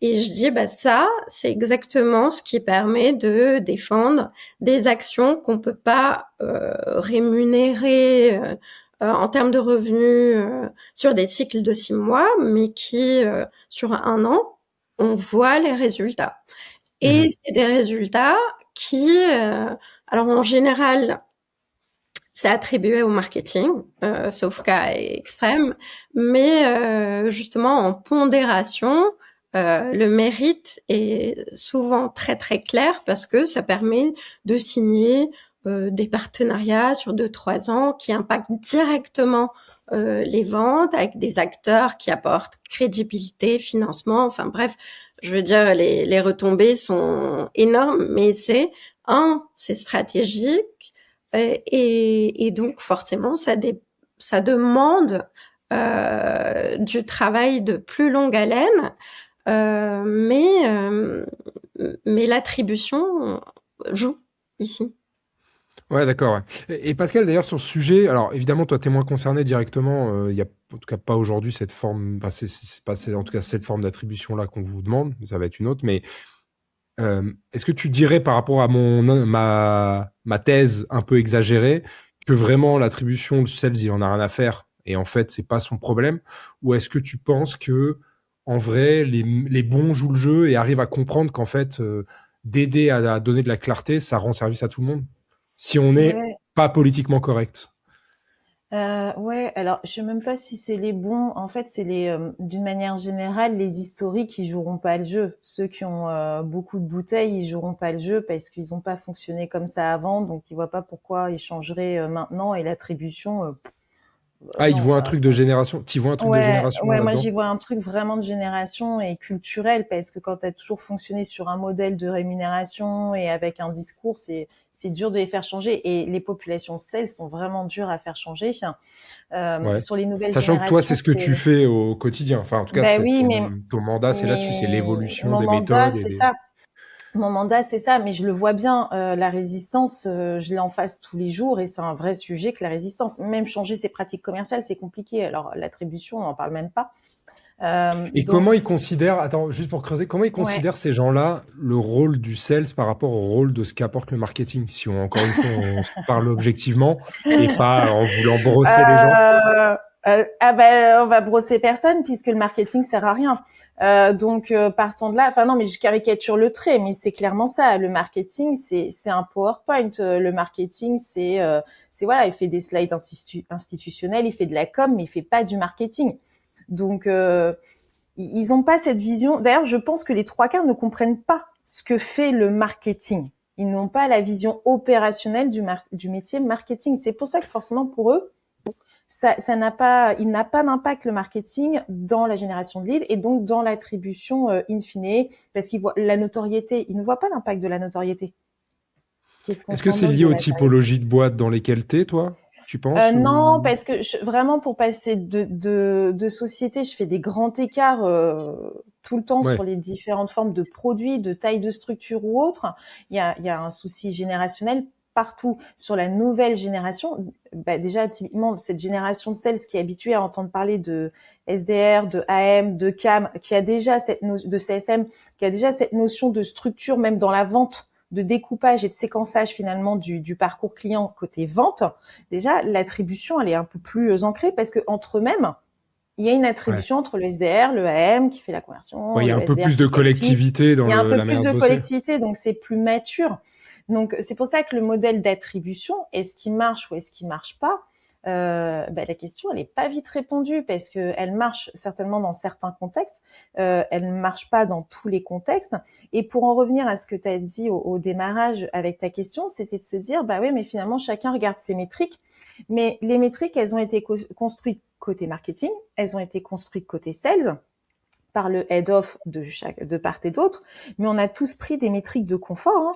et je dis, bah ça, c'est exactement ce qui permet de défendre des actions qu'on peut pas rémunérer en termes de revenus sur des cycles de 6 mois, mais qui sur 1 an, on voit les résultats. Et c'est des résultats qui, alors en général, c'est attribué au marketing, sauf cas extrême, mais justement en pondération, le mérite est souvent très très clair parce que ça permet de signer des partenariats sur 2-3 ans qui impactent directement les ventes avec des acteurs qui apportent crédibilité, financement, enfin bref, je veux dire les retombées sont énormes, mais c'est stratégique et donc forcément ça demande du travail de plus longue haleine, mais l'attribution joue ici. Ouais, d'accord. Ouais. Et Pascal, d'ailleurs, sur ce sujet, alors évidemment, toi, t'es moins concerné directement. Il y a en tout cas pas aujourd'hui cette forme, enfin, c'est pas en tout cas cette forme d'attribution-là qu'on vous demande. Ça va être une autre. Mais est-ce que tu dirais par rapport à ma thèse un peu exagérée que vraiment l'attribution du sales, il en a rien à faire et en fait, c'est pas son problème? Ou est-ce que tu penses que en vrai, les bons jouent le jeu et arrivent à comprendre qu'en fait, d'aider à donner de la clarté, ça rend service à tout le monde? Si on n'est Ouais. pas politiquement correct. Ouais, alors je sais même pas si c'est les bons. En fait, c'est d'une manière générale, les historiques, ils joueront pas le jeu. Ceux qui ont beaucoup de bouteilles, ils joueront pas le jeu parce qu'ils ont pas fonctionné comme ça avant, donc ils voient pas pourquoi ils changeraient maintenant. Et l'attribution, Ah, ils non. voient un truc de génération. Tu vois un truc de génération Ouais, moi là-dedans? j'y vois un truc vraiment de génération et culturel parce que quand tu as toujours fonctionné sur un modèle de rémunération et avec un discours, c'est dur de les faire changer et les populations sales sont vraiment dures à faire changer. Ouais. Sur les nouvelles Sachant que toi, c'est générations, ce que tu fais au quotidien. Enfin, en tout cas, ben c'est oui, ton mandat, c'est là-dessus. C'est mais l'évolution mon des mandat méthodes et c'est des. ça. Mon mandat, c'est ça, mais je le vois bien, la résistance, je l'ai en face tous les jours et c'est un vrai sujet que la résistance. Même changer ses pratiques commerciales, c'est compliqué. Alors, l'attribution, on n'en parle même pas. Et comment Donc, ils considèrent, attends, juste pour creuser, comment ils ouais. considèrent ces gens-là le rôle du sales par rapport au rôle de ce qu'apporte le marketing? Si on, encore une fois, on se parle objectivement et pas en voulant brosser les gens. Ah ben, on va brosser personne puisque le marketing sert à rien. Donc, partant de là, enfin non, mais je caricature le trait, mais c'est clairement ça. Le marketing, c'est un PowerPoint. Le marketing, c'est voilà, il fait des slides institutionnels, il fait de la com, mais il fait pas du marketing. Donc, ils ont pas cette vision. D'ailleurs, je pense que les trois quarts ne comprennent pas ce que fait le marketing. Ils n'ont pas la vision opérationnelle du métier marketing. C'est pour ça que forcément pour eux, il n'a pas d'impact le marketing dans la génération de leads et donc dans l'attribution in fine, parce qu'ils voient la notoriété. Ils ne voient pas l'impact de la notoriété. Qu'est-ce qu'on Est-ce que s'en c'est moque lié de aux la notoriété? typologies de boîtes dans lesquelles t'es, toi, tu penses, Non, ou... parce que vraiment pour passer de société, je fais des grands écarts tout le temps Ouais, sur les différentes formes de produits, de taille de structure ou autre. Il y a un souci générationnel partout. Sur la nouvelle génération, bah déjà typiquement cette génération de sales qui est habituée à entendre parler de SDR, de AM, de CAM, qui a déjà de CSM, qui a déjà cette notion de structure même dans la vente, de découpage et de séquençage finalement du parcours client côté vente. Déjà l'attribution elle est un peu plus ancrée parce que entre eux-mêmes il y a une ouais. attribution entre le SDR, le AM qui fait la conversion, Ouais, il y a le un peu SDR plus qui de qualifie. collectivité dans Il y a un peu la plus manière de de bosser. collectivité, donc c'est plus mature. Donc c'est pour ça que le modèle d'attribution, est-ce qu'il marche ou est-ce qu'il marche pas, la question elle est pas vite répondue parce que elle marche certainement dans certains contextes, elle ne marche pas dans tous les contextes. Et pour en revenir à ce que tu as dit au démarrage avec ta question, c'était de se dire bah oui mais finalement chacun regarde ses métriques, mais les métriques elles ont été construites côté marketing, elles ont été construites côté sales par le head of de part et d'autre, mais on a tous pris des métriques de confort. Hein.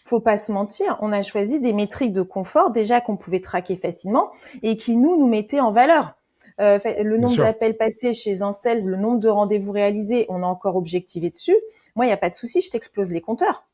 Faut pas se mentir, on a choisi des métriques de confort déjà qu'on pouvait traquer facilement et qui nous mettaient en valeur. Le Bien nombre sûr. d'appels passés chez un sales, le nombre de rendez-vous réalisés, on a encore objectivé dessus. Moi, il y a pas de souci, je t'explose les compteurs.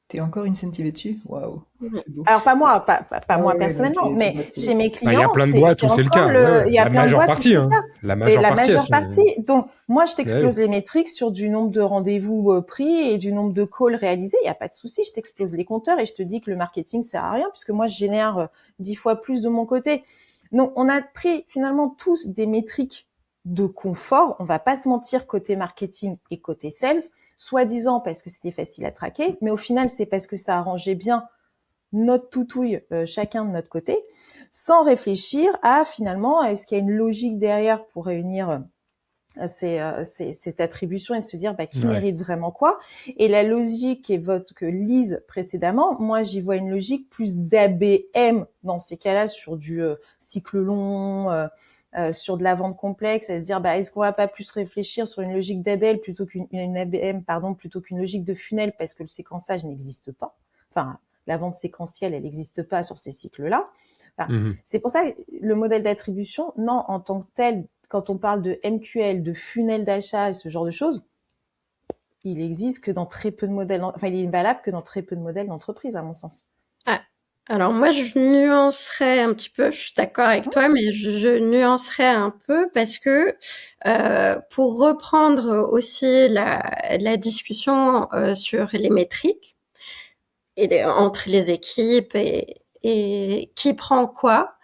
T'es encore incentivé dessus? Waouh, c'est beau. Alors pas moi, pas Ah moi ouais, ouais, non, personnellement, mais pas trop. chez mes Bah, il y a clients, plein de boîtes c'est où c'est le encore cas. Ouais, il ouais. y a La plein de majeure boîtes où c'est partie, le hein. cas. La Et majeure la partie, elles majeure sont. partie. Donc moi, je Ouais, t'explose les métriques sur du nombre de rendez-vous pris et du nombre de calls réalisés. Il y a pas de souci, je t'explose les compteurs et je te dis que le marketing sert à rien puisque moi je génère 10 fois plus de mon côté. Donc on a pris finalement tous des métriques de confort. On va pas se mentir côté marketing et côté sales, soi-disant parce que c'était facile à traquer, mais au final c'est parce que ça arrangeait bien notre toutouille chacun de notre côté, sans réfléchir à finalement est-ce qu'il y a une logique derrière pour réunir cette attribution et de se dire qui mérite vraiment quoi. Et la logique que Lise précédemment, moi j'y vois une logique plus d'ABM dans ces cas-là sur du cycle long, sur de la vente complexe, à se dire est-ce qu'on va pas plus réfléchir sur une logique d'ABL plutôt qu'une ABM plutôt qu'une logique de funnel, parce que le séquençage n'existe pas. Enfin, la vente séquentielle, elle n'existe pas sur ces cycles-là. Enfin, c'est pour ça que le modèle d'attribution, non, en tant que tel, quand on parle de MQL, de funnel d'achat et ce genre de choses, il existe que dans très peu de modèles, il est valable que dans très peu de modèles d'entreprise, à mon sens. Ah, alors moi, je nuancerais un petit peu, je suis d'accord avec toi, mais je nuancerais un peu parce que, pour reprendre aussi la discussion sur les métriques et entre les équipes et qui prend quoi,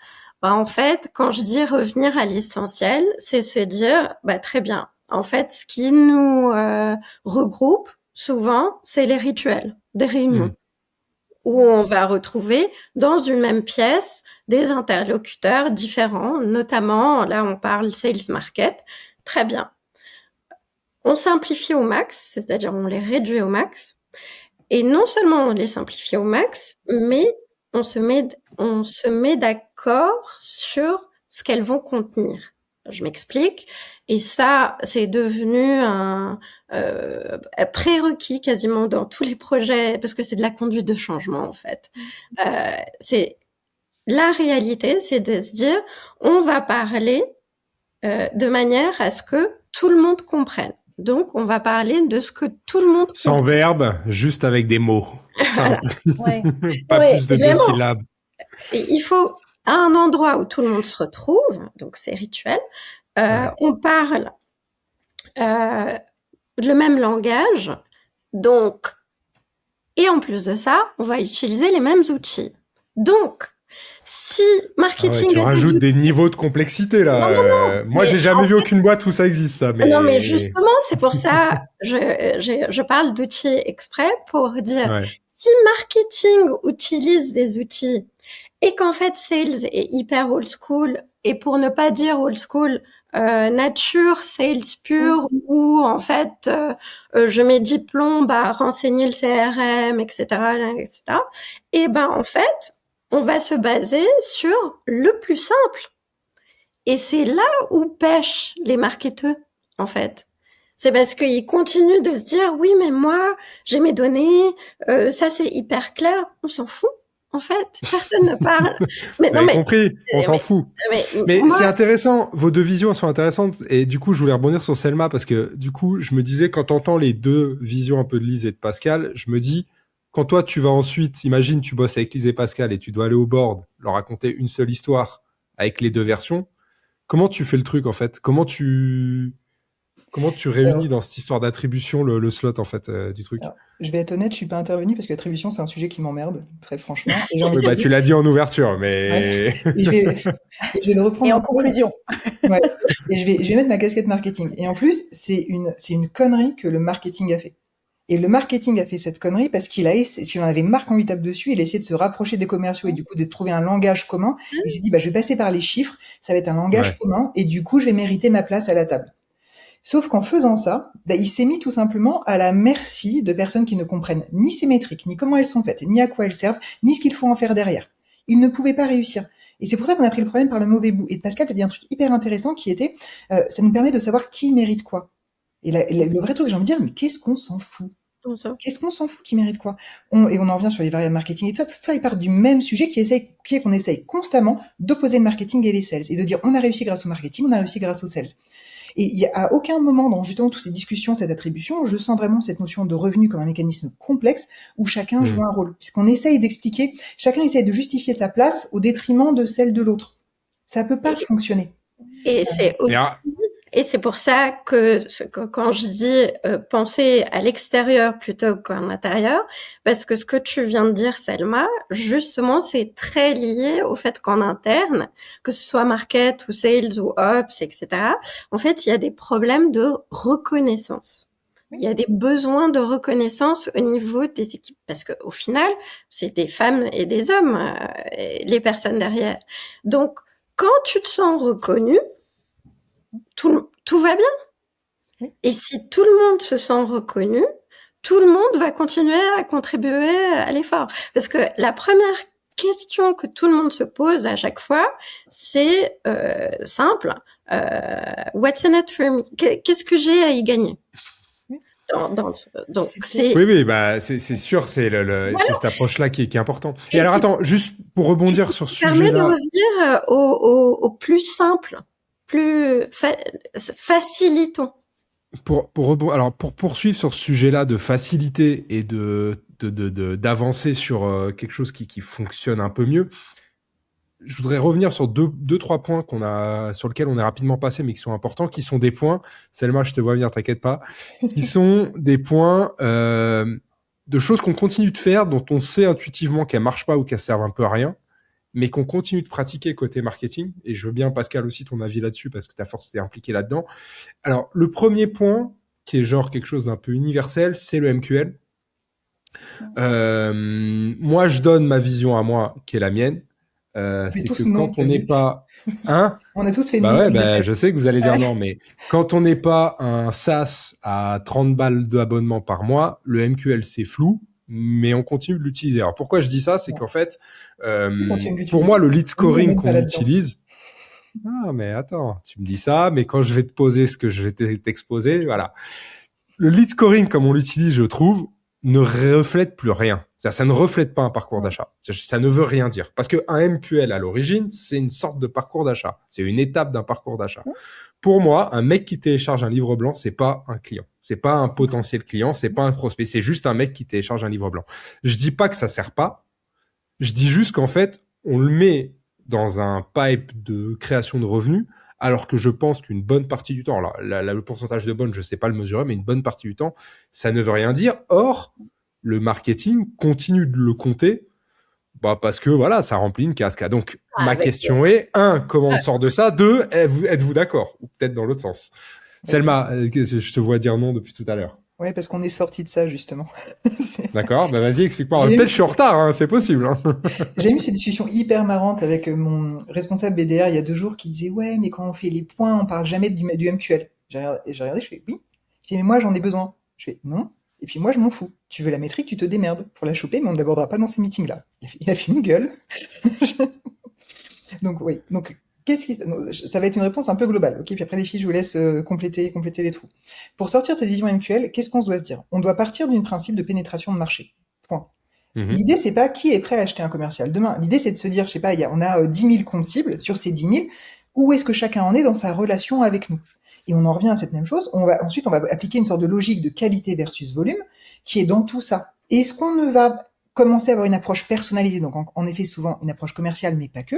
en fait, quand je dis revenir à l'essentiel, c'est se dire, très bien. En fait, ce qui nous regroupe souvent, c'est les rituels des réunions où on va retrouver dans une même pièce des interlocuteurs différents, notamment, là, on parle sales market. Très bien. On simplifie au max, c'est-à-dire on les réduit au max. Et non seulement on les simplifie au max, mais on se met d'accord sur ce qu'elles vont contenir. Je m'explique. Et ça, c'est devenu un prérequis quasiment dans tous les projets, parce que c'est de la conduite de changement, en fait. C'est la réalité, c'est de se dire, on va parler de manière à ce que tout le monde comprenne. Donc, on va parler de ce que tout le monde comprend. Sans verbe, juste avec des mots. Simple. Ouais. Pas plus de 2 syllabes. Et il faut un endroit où tout le monde se retrouve, donc c'est rituel. On parle le même langage, donc, et en plus de ça, on va utiliser les mêmes outils. Donc, si marketing... tu rajoutes des niveaux de complexité, là. Non. Moi, j'ai jamais vu aucune boîte où ça existe, ça. Mais... Non, mais justement, c'est pour ça, je parle d'outils exprès pour dire, si marketing utilise des outils et qu'en fait sales est hyper old school, et pour ne pas dire old school, nature sales pure, ou en fait je mets 10 plombs à renseigner le CRM, etc., et en fait on va se baser sur le plus simple, et c'est là où pêchent les marketeurs, en fait. C'est parce qu'ils continuent de se dire oui, mais moi j'ai mes données, ça c'est hyper clair. On s'en fout. En fait, personne ne parle. Mais, vous avez compris, on s'en fout. Mais moi... c'est intéressant, vos deux visions sont intéressantes. Et du coup, je voulais rebondir sur Selma parce que du coup, je me disais, quand t'entends les deux visions un peu de Lise et de Pascal, je me dis, quand toi, tu vas ensuite, imagine, tu bosses avec Lise et Pascal et tu dois aller au board, leur raconter une seule histoire avec les deux versions, comment tu fais le truc, en fait? Comment tu réunis dans cette histoire d'attribution le slot, en fait, du truc? Alors, je vais être honnête, je suis pas intervenu parce que l'attribution, c'est un sujet qui m'emmerde, très franchement. Et Oui, tu l'as dit en ouverture, mais... Ouais. Et je vais le reprendre. Et en conclusion. Ouais. Et je vais mettre ma casquette marketing. Et en plus, c'est une connerie que le marketing a fait. Et le marketing a fait cette connerie parce qu'il en avait marre qu'on lui tape dessus, il a essayé de se rapprocher des commerciaux et du coup de trouver un langage commun. Il s'est dit, je vais passer par les chiffres, ça va être un langage commun et du coup, je vais mériter ma place à la table. Sauf qu'en faisant ça, il s'est mis tout simplement à la merci de personnes qui ne comprennent ni ces métriques, ni comment elles sont faites, ni à quoi elles servent, ni ce qu'il faut en faire derrière. Il ne pouvait pas réussir. Et c'est pour ça qu'on a pris le problème par le mauvais bout. Et Pascal t'a dit un truc hyper intéressant qui était, ça nous permet de savoir qui mérite quoi. Et le vrai truc, j'ai envie de dire, mais qu'est-ce qu'on s'en fout? Qu'est-ce qu'on s'en fout qui mérite quoi? Et on en revient sur les variables marketing et tout ça, il part du même sujet qui est qu'on essaye constamment d'opposer le marketing et les sales et de dire on a réussi grâce au marketing, on a réussi grâce aux sales. Et il y a à aucun moment dans justement toutes ces discussions, cette attribution, je sens vraiment cette notion de revenu comme un mécanisme complexe où chacun joue un rôle, puisqu'on essaye d'expliquer, chacun essaye de justifier sa place au détriment de celle de l'autre. Ça peut pas fonctionner. Et c'est aussi... Et c'est pour ça que quand je dis penser à l'extérieur plutôt qu'en intérieur, parce que ce que tu viens de dire, Selma, justement, c'est très lié au fait qu'en interne, que ce soit market ou sales ou ops, etc., en fait, il y a des problèmes de reconnaissance. Il y a des besoins de reconnaissance au niveau des équipes parce que au final, c'est des femmes et des hommes, les personnes derrière. Donc, quand tu te sens reconnu, tout va bien. Oui. Et si tout le monde se sent reconnu, tout le monde va continuer à contribuer à l'effort. Parce que la première question que tout le monde se pose à chaque fois, c'est simple. What's in it for me? Qu'est-ce que j'ai à y gagner? Donc c'est Oui, bah c'est sûr, c'est c'est cette approche-là qui est importante. Et alors attends, juste pour rebondir sur ce permet de sujet-là. revenir au plus simple, plus facilitons. Pour poursuivre sur ce sujet-là de facilité et d'avancer sur quelque chose qui fonctionne un peu mieux, je voudrais revenir sur deux, trois points sur lesquels on est rapidement passé, mais qui sont importants, qui sont des points. Selma, je te vois venir, t'inquiète pas. Qui sont des points de choses qu'on continue de faire, dont on sait intuitivement qu'elles marchent pas ou qu'elles servent un peu à rien, mais qu'on continue de pratiquer côté marketing. Et je veux bien, Pascal, aussi ton avis là-dessus, parce que ta force est impliquée là-dedans. Alors, le premier point, qui est genre quelque chose d'un peu universel, c'est le MQL. Moi, je donne ma vision à moi, qui est la mienne. C'est que quand on n'est pas... Hein? On a tous fait bah une ouais, je sais que vous allez dire non, mais quand on n'est pas un SaaS à 30 balles d'abonnement par mois, le MQL, c'est flou, mais on continue de l'utiliser. Alors, pourquoi je dis ça? C'est qu'en fait, pour moi, le lead scoring qu'on utilise... Ah, mais attends, tu me dis ça, mais quand je vais te poser ce que je vais t'exposer, voilà. Le lead scoring, comme on l'utilise, je trouve, ne reflète plus rien. Ça ne reflète pas un parcours d'achat. Ça ne veut rien dire. Parce que un MQL, à l'origine, c'est une sorte de parcours d'achat. C'est une étape d'un parcours d'achat. Pour moi, un mec qui télécharge un livre blanc, c'est pas un client. C'est pas un potentiel client. C'est pas un prospect. C'est juste un mec qui télécharge un livre blanc. Je dis pas que ça sert pas. Je dis juste qu'en fait, on le met dans un pipe de création de revenus, alors que je pense qu'une bonne partie du temps, alors le pourcentage de bonnes, je sais pas le mesurer, mais une bonne partie du temps, ça ne veut rien dire. Or, le marketing continue de le compter, parce que voilà, ça remplit une cascade. Donc, ma question est, 1, comment on sort de ça? 2, êtes-vous d'accord? Ou peut-être dans l'autre sens. Selma, je te vois dire non depuis tout à l'heure. Ouais, parce qu'on est sorti de ça, justement. D'accord, vas-y, explique-moi. Peut-être je suis en retard, hein, c'est possible. Hein. J'ai eu ces discussions hyper marrantes avec mon responsable BDR il y a 2 jours qui disait « Ouais, mais quand on fait les points, on parle jamais du MQL. » J'ai regardé, je fais « Oui. » Il fait « Mais moi, j'en ai besoin. » Je fais « Non. » Et puis moi, je m'en fous. Tu veux la métrique, tu te démerdes pour la choper, mais on ne l'abordera pas dans ces meetings-là. Il a fait une gueule. Donc, oui. Donc, ça va être une réponse un peu globale, ok? Puis après les filles, je vous laisse compléter les trous. Pour sortir de cette vision MQL, qu'est-ce qu'on doit se dire? On doit partir d'un principe de pénétration de marché. Point. L'idée, c'est pas qui est prêt à acheter un commercial demain. L'idée, c'est de se dire, je sais pas, on a 10 000 comptes cibles. Sur ces 10 000, où est-ce que chacun en est dans sa relation avec nous? Et on en revient à cette même chose. Ensuite, on va appliquer une sorte de logique de qualité versus volume qui est dans tout ça. Est-ce qu'on ne va commencer à avoir une approche personnalisée, donc en effet souvent une approche commerciale, mais pas que,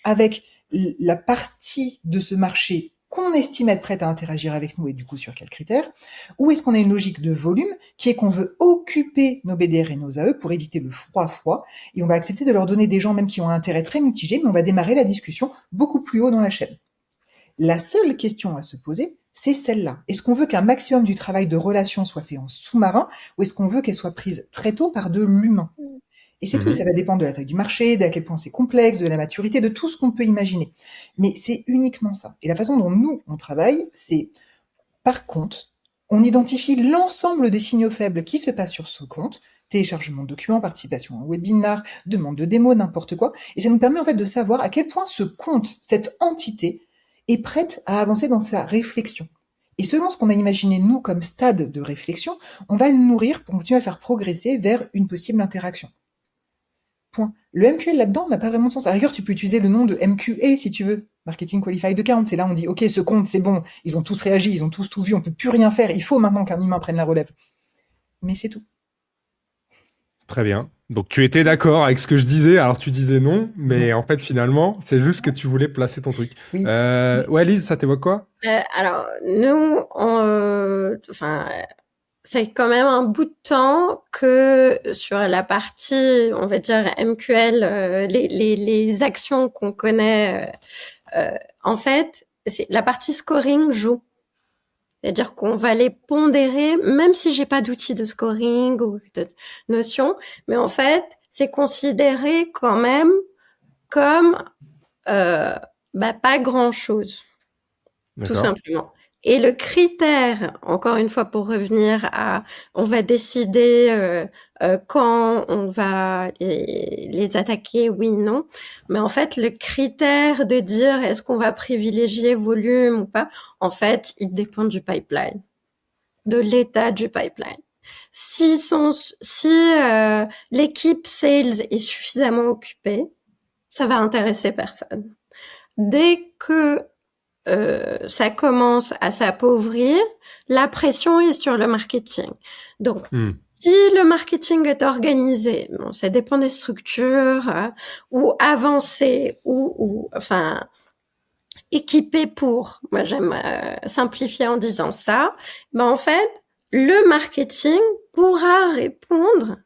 avec la partie de ce marché qu'on estime être prête à interagir avec nous et du coup sur quels critères, ou est-ce qu'on a une logique de volume qui est qu'on veut occuper nos BDR et nos AE pour éviter le froid et on va accepter de leur donner des gens même qui ont un intérêt très mitigé, mais on va démarrer la discussion beaucoup plus haut dans la chaîne. La seule question à se poser, c'est celle-là. Est-ce qu'on veut qu'un maximum du travail de relation soit fait en sous-marin ou est-ce qu'on veut qu'elle soit prise très tôt par de l'humain? Et c'est tout, ça va dépendre de la taille du marché, d'à quel point c'est complexe, de la maturité, de tout ce qu'on peut imaginer. Mais c'est uniquement ça. Et la façon dont nous, on travaille, c'est par compte, on identifie l'ensemble des signaux faibles qui se passent sur ce compte, téléchargement de documents, participation à un webinar, demande de démo, n'importe quoi, et ça nous permet en fait de savoir à quel point ce compte, cette entité, est prête à avancer dans sa réflexion. Et selon ce qu'on a imaginé, nous, comme stade de réflexion, on va le nourrir pour continuer à le faire progresser vers une possible interaction. Point. Le MQL là-dedans n'a pas vraiment de sens. À la rigueur, tu peux utiliser le nom de MQA si tu veux. Marketing Qualified Account. C'est là on dit, ok, ce compte, c'est bon. Ils ont tous réagi, ils ont tous tout vu, on peut plus rien faire. Il faut maintenant qu'un humain prenne la relève. Mais c'est tout. Très bien. Donc tu étais d'accord avec ce que je disais, alors tu disais non, mais en fait finalement, c'est juste que tu voulais placer ton truc. Oui. Ouais, Lise, ça t'évoque quoi? Alors, nous, c'est quand même un bout de temps que sur la partie, on va dire MQL, les actions qu'on connaît, en fait, c'est la partie scoring joue. C'est-à-dire qu'on va les pondérer, même si j'ai pas d'outil de scoring ou de notion, mais en fait, c'est considéré quand même comme pas grand-chose, tout D'accord. simplement. Et le critère, encore une fois, pour revenir à, on va décider quand on va les attaquer, oui, non. Mais en fait, le critère de dire est-ce qu'on va privilégier volume ou pas, en fait, il dépend du pipeline, de l'état du pipeline. Si l'équipe sales est suffisamment occupée, ça va intéresser personne. Dès que ça commence à s'appauvrir, la pression est sur le marketing. Donc, si le marketing est organisé, bon, ça dépend des structures, ou avancé, ou enfin, équipé pour. Moi, j'aime simplifier en disant ça. Ben, en fait, le marketing pourra répondre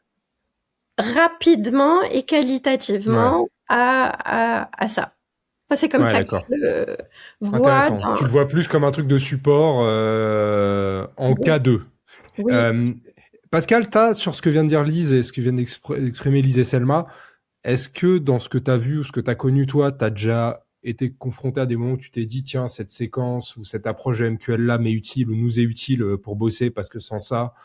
rapidement et qualitativement à ça. C'est comme ça que d'accord. je le vois. Intéressant. Tu le vois plus comme un truc de support en Oui. cas de. Oui. Pascal, sur ce que vient de dire Lise et ce que viennent d'exprimer Lise et Selma, est-ce que dans ce que tu as vu ou ce que tu as connu, toi, tu as déjà été confronté à des moments où tu t'es dit, tiens, cette séquence ou cette approche de MQL-là m'est utile ou nous est utile pour bosser parce que sans ça,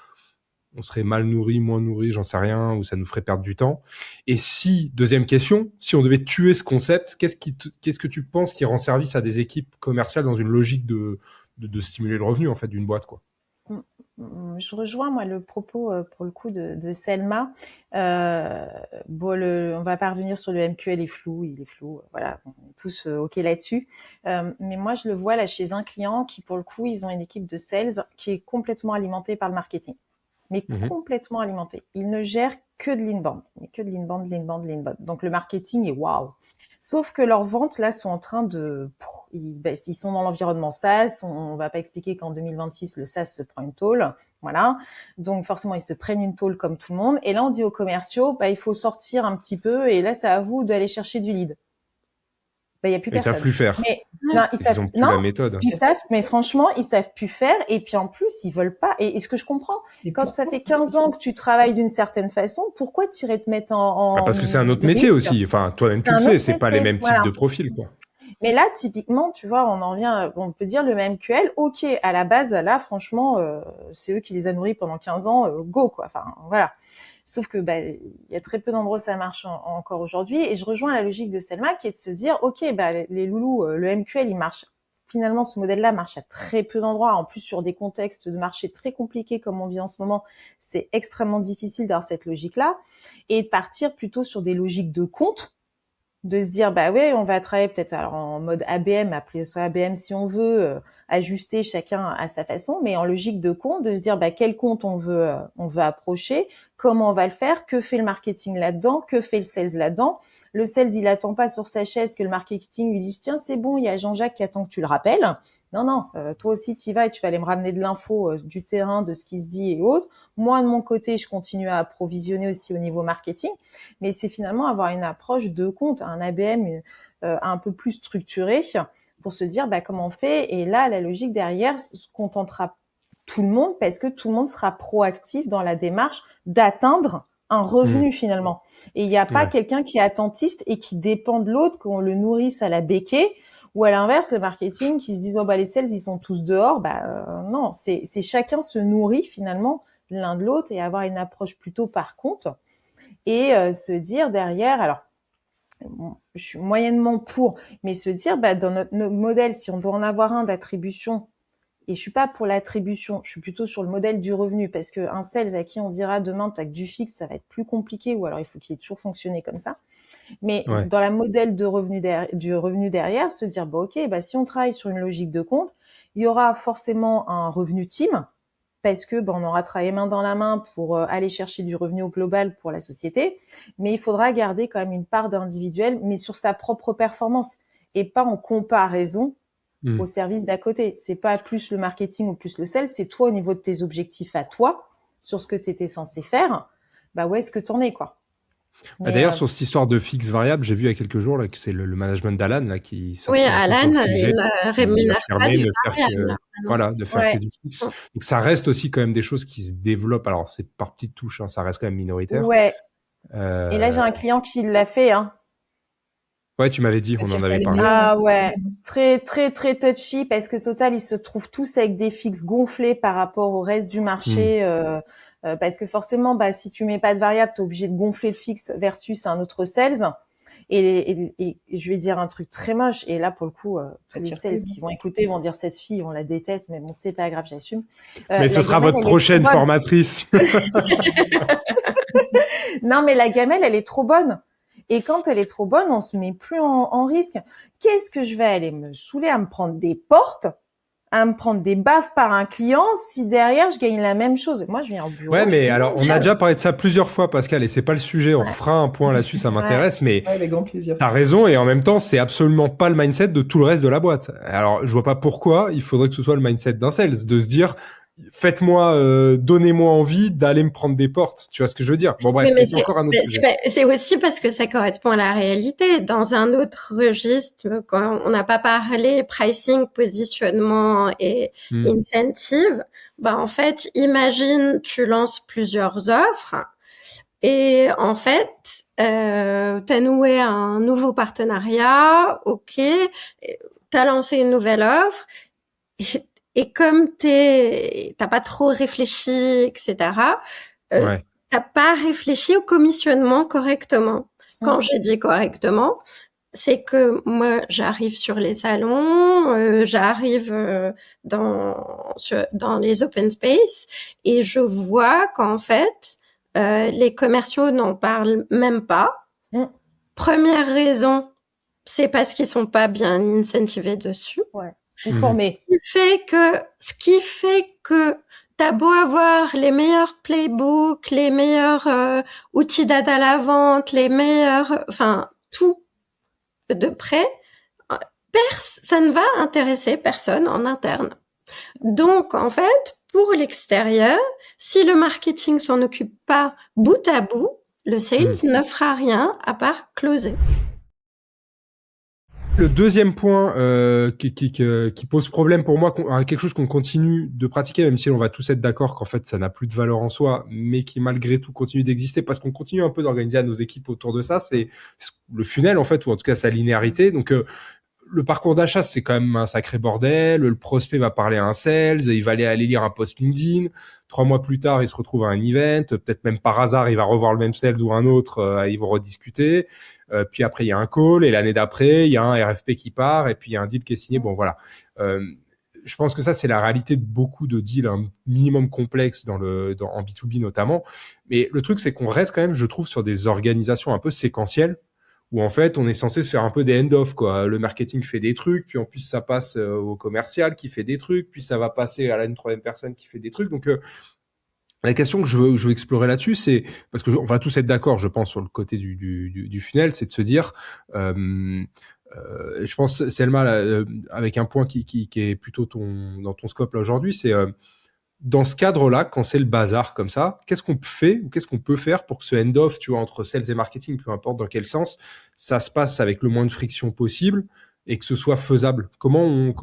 on serait mal nourri, moins nourri, j'en sais rien, ou ça nous ferait perdre du temps. Et si, deuxième question, si on devait tuer ce concept, qu'est-ce que tu penses qui rend service à des équipes commerciales dans une logique de stimuler le revenu, en fait, d'une boîte, quoi? Je rejoins, moi, le propos, pour le coup, de Selma. On va pas revenir sur le MQL, il est flou, voilà, on est tous OK là-dessus. Mais moi, je le vois là chez un client qui, pour le coup, ils ont une équipe de sales qui est complètement alimentée par le marketing. Mais complètement alimenté. Ils ne gèrent que de l'inbound, mais que de l'inbound. Donc le marketing est waouh. Sauf que leurs ventes là sont en train de, ils sont dans l'environnement SaaS. On va pas expliquer qu'en 2026 le SaaS se prend une tôle, voilà. Donc forcément ils se prennent une tôle comme tout le monde. Et là on dit aux commerciaux, il faut sortir un petit peu. Et là c'est à vous d'aller chercher du lead. Il y a plus personne. Ils savent plus faire. Mais non, ils ont plus la méthode. Ils savent, mais franchement, ils savent plus faire. Et puis en plus, ils veulent pas. Et ce que je comprends, quand ça fait 15 ans que tu travailles d'une certaine façon, pourquoi t'irais te mettre en parce que c'est un autre métier risque aussi. Enfin, toi-même tu le sais, c'est pas les mêmes types de profils, quoi. Mais là, typiquement, tu vois, on peut dire le même QL. Ok, à la base, là, franchement, c'est eux qui les a nourris pendant 15 ans. Go, quoi. Enfin, voilà. Sauf que il y a très peu d'endroits où ça marche encore aujourd'hui. Et je rejoins la logique de Selma qui est de se dire, ok, les loulous, le MQL, il marche. Finalement, ce modèle-là marche à très peu d'endroits. En plus, sur des contextes de marché très compliqués comme on vit en ce moment, c'est extrêmement difficile d'avoir cette logique-là. Et de partir plutôt sur des logiques de compte, de se dire, on va travailler peut-être alors en mode ABM, appeler ça ABM si on veut, ajuster chacun à sa façon, mais en logique de compte, de se dire quel compte on veut approcher, comment on va le faire, que fait le marketing là-dedans, que fait le sales là-dedans. Le sales, il attend pas sur sa chaise que le marketing lui dise tiens, c'est bon, il y a Jean-Jacques qui attend que tu le rappelles. Non, toi aussi tu y vas et tu vas aller me ramener de l'info du terrain, de ce qui se dit et autres. Moi de mon côté, je continue à approvisionner aussi au niveau marketing, mais c'est finalement avoir une approche de compte, un ABM un peu plus structuré pour se dire comment on fait. Et là, la logique derrière se contentera tout le monde parce que tout le monde sera proactif dans la démarche d'atteindre un revenu finalement. Et il n'y a pas quelqu'un qui est attentiste et qui dépend de l'autre, qu'on le nourrisse à la béquée, ou à l'inverse, le marketing qui se disent les sales ils sont tous dehors. Non, c'est chacun se nourrit finalement l'un de l'autre et avoir une approche plutôt par compte et se dire derrière, alors je suis moyennement pour, mais se dire dans notre modèle, si on doit en avoir un d'attribution, et je suis pas pour l'attribution, je suis plutôt sur le modèle du revenu, parce que un sales à qui on dira demain t'as que du fixe, ça va être plus compliqué, ou alors il faut qu'il ait toujours fonctionné comme ça. Mais dans la modèle de revenu du revenu derrière, se dire si on travaille sur une logique de compte, il y aura forcément un revenu team, parce que on aura travaillé main dans la main pour aller chercher du revenu au global pour la société, mais il faudra garder quand même une part d'individuel, mais sur sa propre performance, et pas en comparaison au service d'à côté. C'est pas plus le marketing ou plus le sales, c'est toi au niveau de tes objectifs à toi, sur ce que tu étais censé faire, où est-ce que t'en es, quoi. Mais D'ailleurs, sur cette histoire de fixe variable, j'ai vu il y a quelques jours là, que c'est le management d'Alan là, qui Oui, sortait un peu sur Alan, le sujet. il Il rémunère pas affirmait du ne faire variable, que, maintenant. voilà, de faire que du fixe. Donc ça reste aussi quand même des choses qui se développent. Alors c'est par petites touches, hein, ça reste quand même minoritaire. ouais. Et là, j'ai un client qui l'a fait, hein. Ouais, tu m'avais dit, Ça on tire en pas avait les parlé. meilleurs, Ah c'est ouais, problème. très très très touchy parce que Total, ils se trouvent tous avec des fixes gonflés par rapport au reste du marché. Parce que forcément, si tu mets pas de variable, t'es obligé de gonfler le fixe versus un autre sales. Et je vais dire un truc très moche. Et là, pour le coup, tous Ça les tire sales plus. qui vont écouter vont dire cette fille, on la déteste, mais bon, c'est pas grave, j'assume. Mais ce La sera gamelle, votre elle est prochaine trop bonne. formatrice. Non, mais la gamelle, elle est trop bonne. Et quand elle est trop bonne, on se met plus en risque. Qu'est-ce que je vais aller me saouler à me prendre des portes, à me prendre des baffes par un client si derrière je gagne la même chose? Moi, je viens au bureau. Ouais, je mais suis alors, on a mondiale. déjà parlé de ça plusieurs fois, Pascal, et c'est pas le sujet. On Ouais. refera un point là-dessus, ça m'intéresse, mais Ouais, avec grand plaisir. t'as raison, et en même temps, c'est absolument pas le mindset de tout le reste de la boîte. Alors, je vois pas pourquoi il faudrait que ce soit le mindset d'un sales, de se dire, donnez-moi envie d'aller me prendre des portes. Tu vois ce que je veux dire? Bon, bref, Oui, mais c'est encore un autre sujet. c'est aussi parce que ça correspond à la réalité. Dans un autre registre, quand on n'a pas parlé pricing, positionnement et incentive, en fait, imagine, tu lances plusieurs offres et en fait, t'as noué un nouveau partenariat, ok, t'as lancé une nouvelle offre et comme t'as pas trop réfléchi, etc., Ouais. t'as pas réfléchi au commissionnement correctement. Quand je dis correctement, c'est que moi, j'arrive sur les salons, j'arrive dans les open space et je vois qu'en fait, les commerciaux n'en parlent même pas. Première raison, c'est parce qu'ils sont pas bien incentivés dessus. Ouais. Ou formés. Ce qui fait que t'as beau avoir les meilleurs playbooks, les meilleurs outils d'aide à la vente, les meilleurs, tout de près, ça ne va intéresser personne en interne. Donc, en fait, pour l'extérieur, si le marketing s'en occupe pas bout à bout, le sales ne fera rien à part closer. Le deuxième point qui pose problème pour moi, quelque chose qu'on continue de pratiquer, même si on va tous être d'accord qu'en fait ça n'a plus de valeur en soi, mais qui malgré tout continue d'exister parce qu'on continue un peu d'organiser à nos équipes autour de ça, c'est le funnel en fait, ou en tout cas sa linéarité. Donc le parcours d'achat, c'est quand même un sacré bordel. Le prospect va parler à un sales, il va aller lire un post LinkedIn. 3 mois plus tard, il se retrouve à un event. Peut-être même par hasard, il va revoir le même sales ou un autre. Ils vont rediscuter. Puis après, il y a un call. Et l'année d'après, il y a un RFP qui part. Et puis, il y a un deal qui est signé. Bon, voilà. Je pense que ça, c'est la réalité de beaucoup de deals un minimum complexes en B2B notamment. Mais le truc, c'est qu'on reste quand même, je trouve, sur des organisations un peu séquentielles, où en fait, on est censé se faire un peu des end-off, quoi. Le marketing fait des trucs, puis en plus, ça passe au commercial qui fait des trucs, puis ça va passer à une troisième personne qui fait des trucs. Donc, la question que je veux explorer là-dessus, c'est, parce que on va tous être d'accord, je pense, sur le côté du funnel, c'est de se dire, je pense, Selma, là, avec un point qui est plutôt dans ton scope là aujourd'hui, c'est dans ce cadre-là, quand c'est le bazar comme ça, qu'est-ce qu'on fait ou qu'est-ce qu'on peut faire pour que ce end-off, tu vois, entre sales et marketing, peu importe dans quel sens, ça se passe avec le moins de friction possible et que ce soit faisable? Comment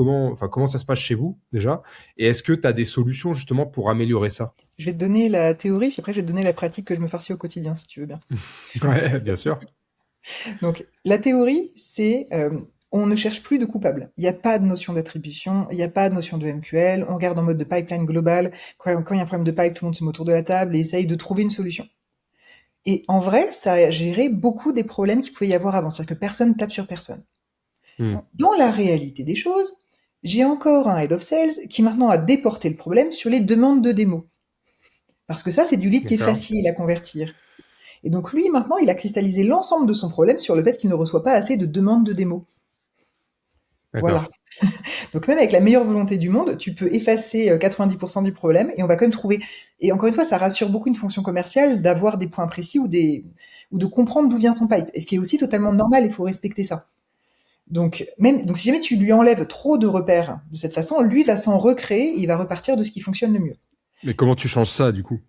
ça se passe chez vous déjà? Et est-ce que tu as des solutions justement pour améliorer ça? Je vais te donner la théorie, puis après je vais te donner la pratique que je me farcis au quotidien, si tu veux bien. Ouais, bien sûr. Donc, la théorie, c'est on ne cherche plus de coupable. Il n'y a pas de notion d'attribution, il n'y a pas de notion de MQL, on regarde en mode de pipeline global. Quand il y a un problème de pipe, tout le monde se met autour de la table et essaye de trouver une solution. Et en vrai, ça a géré beaucoup des problèmes qu'il pouvait y avoir avant, c'est-à-dire que personne tape sur personne. Dans la réalité des choses, j'ai encore un head of sales qui maintenant a déporté le problème sur les demandes de démo. Parce que ça, c'est du lead qui est facile à convertir. Et donc lui, maintenant, il a cristallisé l'ensemble de son problème sur le fait qu'il ne reçoit pas assez de demandes de démo. Voilà. Donc même avec la meilleure volonté du monde, tu peux effacer 90% du problème et on va quand même trouver... Et encore une fois, ça rassure beaucoup une fonction commerciale d'avoir des points précis ou de comprendre d'où vient son pipe. Et ce qui est aussi totalement normal, il faut respecter ça. Donc si jamais tu lui enlèves trop de repères de cette façon, lui va s'en recréer et il va repartir de ce qui fonctionne le mieux. Mais comment tu changes ça du coup?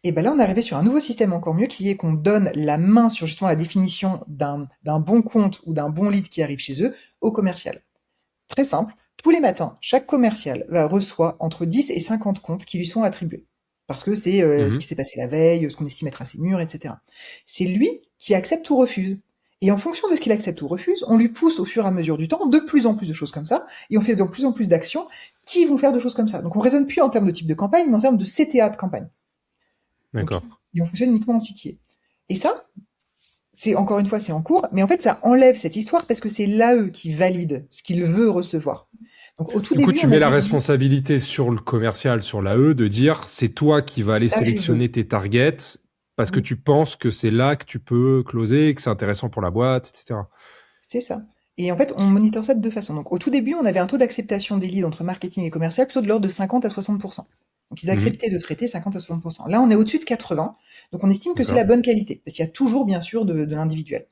Et ben là, on est arrivé sur un nouveau système encore mieux, qui est qu'on donne la main sur justement la définition d'un bon compte ou d'un bon lead qui arrive chez eux au commercial. Très simple. Tous les matins, chaque commercial reçoit entre 10 et 50 comptes qui lui sont attribués. Parce que c'est ce qui s'est passé la veille, ce qu'on estime être assez mûr, etc. C'est lui qui accepte ou refuse. Et en fonction de ce qu'il accepte ou refuse, on lui pousse au fur et à mesure du temps de plus en plus de choses comme ça, et on fait de plus en plus d'actions qui vont faire de choses comme ça. Donc on raisonne plus en termes de type de campagne, mais en termes de CTA de campagne. D'accord. Donc, et on fonctionne uniquement en CTA. Et ça, c'est encore une fois, c'est en cours, mais en fait, ça enlève cette histoire parce que c'est l'AE qui valide ce qu'il veut recevoir. Donc, au tout Du coup, début, tu on mets la avait dit, responsabilité sur le commercial, sur l'AE, de dire c'est toi qui vas aller ça, je veux. sélectionner tes targets parce que Oui, tu penses que c'est là que tu peux closer, que c'est intéressant pour la boîte, etc. c'est ça. Et en fait, on monitore ça de deux façons. Donc, au tout début, on avait un taux d'acceptation des leads entre marketing et commercial plutôt de l'ordre de 50 à 60%. Donc, ils Mhm. acceptaient de traiter 50 à 60%. Là, on est au-dessus de 80. Donc, on estime que c'est D'accord. la bonne qualité. Parce qu'il y a toujours, bien sûr, de l'individuel.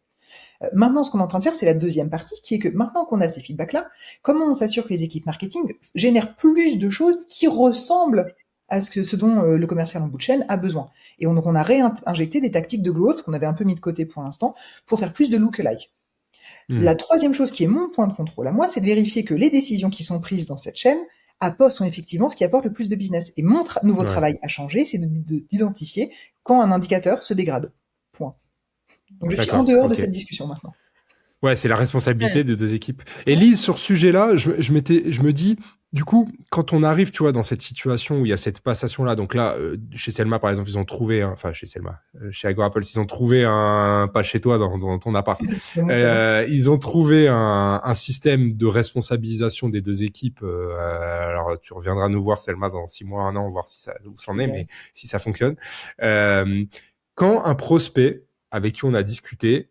Maintenant, ce qu'on est en train de faire, c'est la deuxième partie, qui est que maintenant qu'on a ces feedbacks-là, comment on s'assure que les équipes marketing génèrent plus de choses qui ressemblent à ce dont le commercial en bout de chaîne a besoin. Et donc, on a réinjecté des tactiques de growth qu'on avait un peu mis de côté pour l'instant, pour faire plus de look-alike. La troisième chose qui est mon point de contrôle à moi, c'est de vérifier que les décisions qui sont prises dans cette chaîne sont effectivement ce qui apporte le plus de business. Et mon nouveau Ouais. travail à changer, c'est d'identifier quand un indicateur se dégrade. Point. Donc je suis en D'accord. dehors de Ok. cette discussion maintenant. Ouais, c'est la responsabilité de deux équipes. Et Lise, sur ce sujet-là, je me dis, du coup, quand on arrive, tu vois, dans cette situation où il y a cette passation-là, donc là, chez Selma, par exemple, ils ont trouvé, enfin, chez Selma, chez Agorapol, ils ont trouvé pas chez toi, dans ton appart. Le mot salon. Ils ont trouvé un système de responsabilisation des deux équipes. Alors, tu reviendras nous voir, Selma, dans 6 mois, 1 an, voir si ça, où c'en est, Ouais. mais si ça fonctionne. Quand un prospect avec qui on a discuté,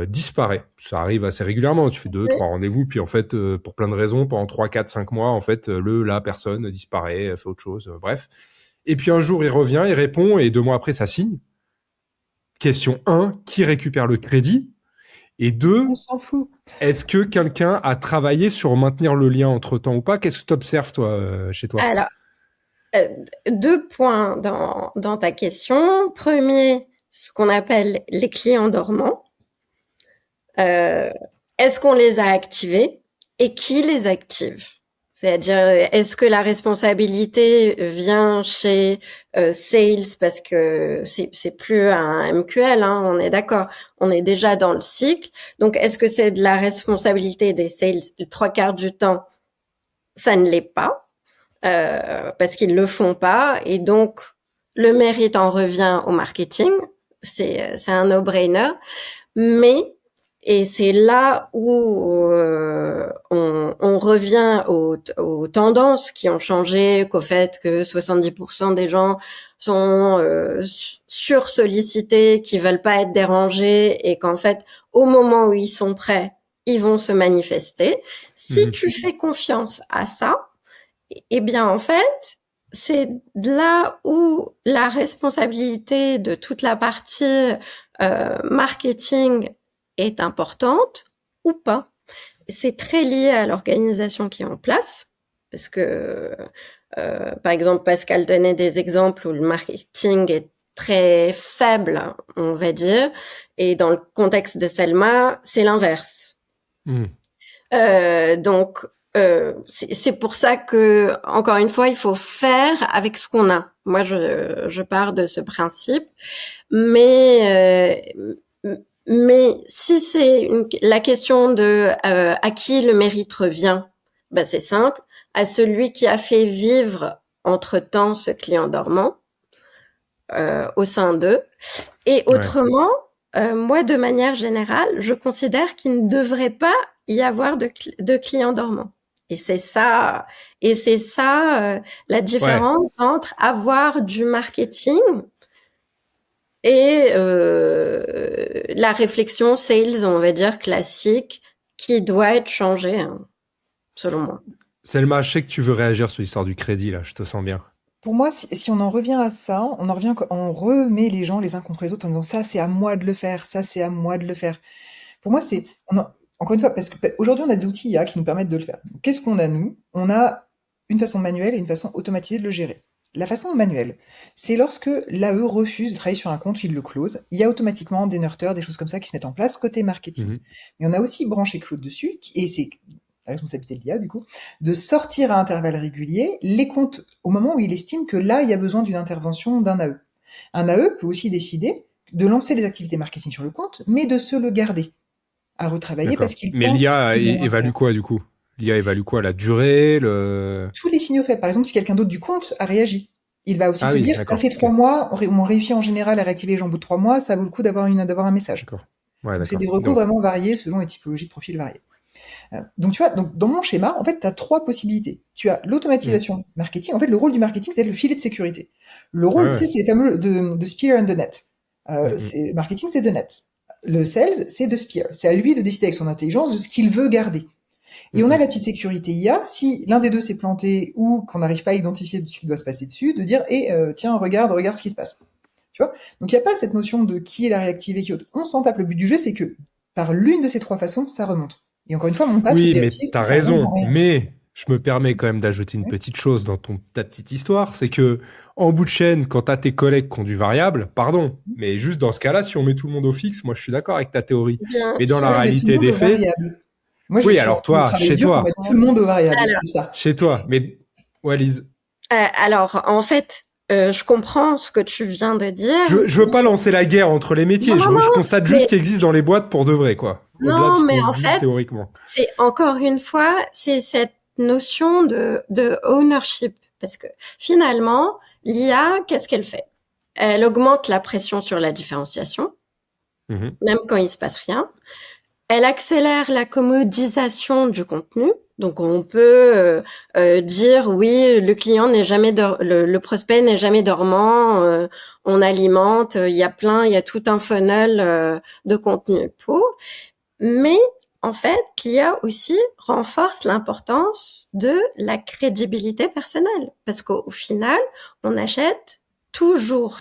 disparaît. Ça arrive assez régulièrement. Tu fais 2, 3 rendez-vous, puis en fait, pour plein de raisons, pendant 3, 4, 5 mois, en fait, la personne disparaît, fait autre chose, bref. Et puis un jour, il revient, il répond, et 2 mois après, ça signe. Question 1, qui récupère le crédit? Et 2, On s'en fout. est-ce que quelqu'un a travaillé sur maintenir le lien entre-temps ou pas? Qu'est-ce que tu observes, toi, chez toi? Alors, 2 points dans ta question. Premier, ce qu'on appelle les clients dormants. Est-ce qu'on les a activés et qui les active? C'est-à-dire, est-ce que la responsabilité vient chez Sales parce que c'est plus un MQL, hein, on est d'accord, on est déjà dans le cycle. Donc, est-ce que c'est de la responsabilité des Sales? Le 3/4 du temps, ça ne l'est pas, parce qu'ils le font pas, et donc le mérite en revient au marketing. C'est un no-brainer, mais et c'est là où on revient aux tendances qui ont changé, qu'au fait que 70% des gens sont sursollicités, qui veulent pas être dérangés, et qu'en fait, au moment où ils sont prêts, ils vont se manifester. Si tu fais confiance à ça, eh bien en fait, c'est là où la responsabilité de toute la partie marketing est importante ou pas. C'est très lié à l'organisation qui est en place, parce que, par exemple, Pascal donnait des exemples où le marketing est très faible, on va dire, et dans le contexte de Selma, c'est l'inverse. Donc, c'est pour ça que, encore une fois, il faut faire avec ce qu'on a. Moi, je pars de ce principe, mais si c'est la question de à qui le mérite revient, ben c'est simple, à celui qui a fait vivre entre-temps ce client dormant au sein d'eux. Et autrement, moi, de manière générale, je considère qu'il ne devrait pas y avoir de clients dormants. Et c'est ça la différence entre avoir du marketing et la réflexion sales, on va dire, classique, qui doit être changée, hein, selon moi. Selma, je sais que tu veux réagir sur l'histoire du crédit, là, je te sens bien. Pour moi, si on en revient à ça, on remet les gens les uns contre les autres en disant ça, c'est à moi de le faire, ça, c'est à moi de le faire. Pour moi, encore une fois, parce qu'aujourd'hui, on a des outils IA qui nous permettent de le faire. Qu'est-ce qu'on a, nous? On a une façon manuelle et une façon automatisée de le gérer. La façon manuelle, c'est lorsque l'AE refuse de travailler sur un compte, il le close. Il y a automatiquement des nurteurs, des choses comme ça qui se mettent en place côté marketing. Mhm. Mais on a aussi branché Claude dessus, et c'est la responsabilité de l'IA du coup, de sortir à intervalles réguliers les comptes au moment où il estime que là, il y a besoin d'une intervention d'un AE. Un AE peut aussi décider de lancer des activités marketing sur le compte, mais de se le garder à retravailler D'accord. parce qu'il Mais pense l'IA qu'il y a un évalue intérêt. quoi, du coup? L'IA évalue quoi? La durée, le... Tous les signaux faibles. Par exemple, si quelqu'un d'autre du compte a réagi, il va aussi Ah se oui, dire, ça d'accord, fait ok. 3 mois, on réussit en général à réactiver les gens au bout de 3 mois, ça vaut le coup d'avoir un message. D'accord. Ouais, Donc c'est d'accord. des recours Donc, vraiment variés selon les typologies de profils variés. Donc tu vois, donc dans mon schéma, en fait, tu as 3 possibilités. Tu as mhm. l'automatisation marketing. En fait, le rôle du marketing, c'est d'être le filet de sécurité. Le Ouais, rôle, tu ouais. sais, c'est les fameux de spear and the net. Mhm, Marketing, c'est de net. Le sales, c'est de spear. C'est à lui de décider avec son intelligence de ce qu'il veut garder. Et on a mhm. la petite sécurité IA, si l'un des deux s'est planté ou qu'on n'arrive pas à identifier ce qui doit se passer dessus, de dire, tiens, regarde ce qui se passe. Tu vois. Donc il n'y a pas cette notion de qui est la réactivée, qui est autre. On s'en tape. Le but du jeu, c'est que par l'une de ces 3 façons, ça remonte. Et encore une fois, mon taf, c'est de Oui, mais vérifier si t'as ça remonte dans raison. rien. Mais je me permets quand même d'ajouter une Ouais. petite chose dans ta petite histoire, c'est que en bout de chaîne, quand t'as tes collègues qui ont du variable, pardon, mais juste dans ce cas-là, si on met tout le monde au fixe, moi je suis d'accord avec ta théorie. Bien Mais dans sûr. la Moi, je mets tout le réalité monde des au faits, variable. Moi, je oui, suis en alors train de toi, travailler chez dur pour toi, mettre tout le monde au variable. Alors, C'est ça. chez toi, mais ouais, Lise, alors, en fait, je comprends ce que tu viens de dire. je veux pas lancer la guerre entre les Non, métiers, non, je non, constate juste mais qu'il existe dans les boîtes pour de vrai, quoi. Au-delà de non, ce mais qu'on se en dit fait, théoriquement. c'est encore une fois, c'est cette notion de ownership. Parce que finalement, l'IA, qu'est-ce qu'elle fait? Elle augmente la pression sur la différenciation, Mhm. même quand il se passe rien. Elle accélère la commodisation du contenu. Donc on peut dire oui, le client n'est jamais le prospect n'est jamais dormant. On alimente, il y a tout un funnel de contenu pour. Mais en fait, l'IA aussi renforce l'importance de la crédibilité personnelle, parce qu'au final, on achète toujours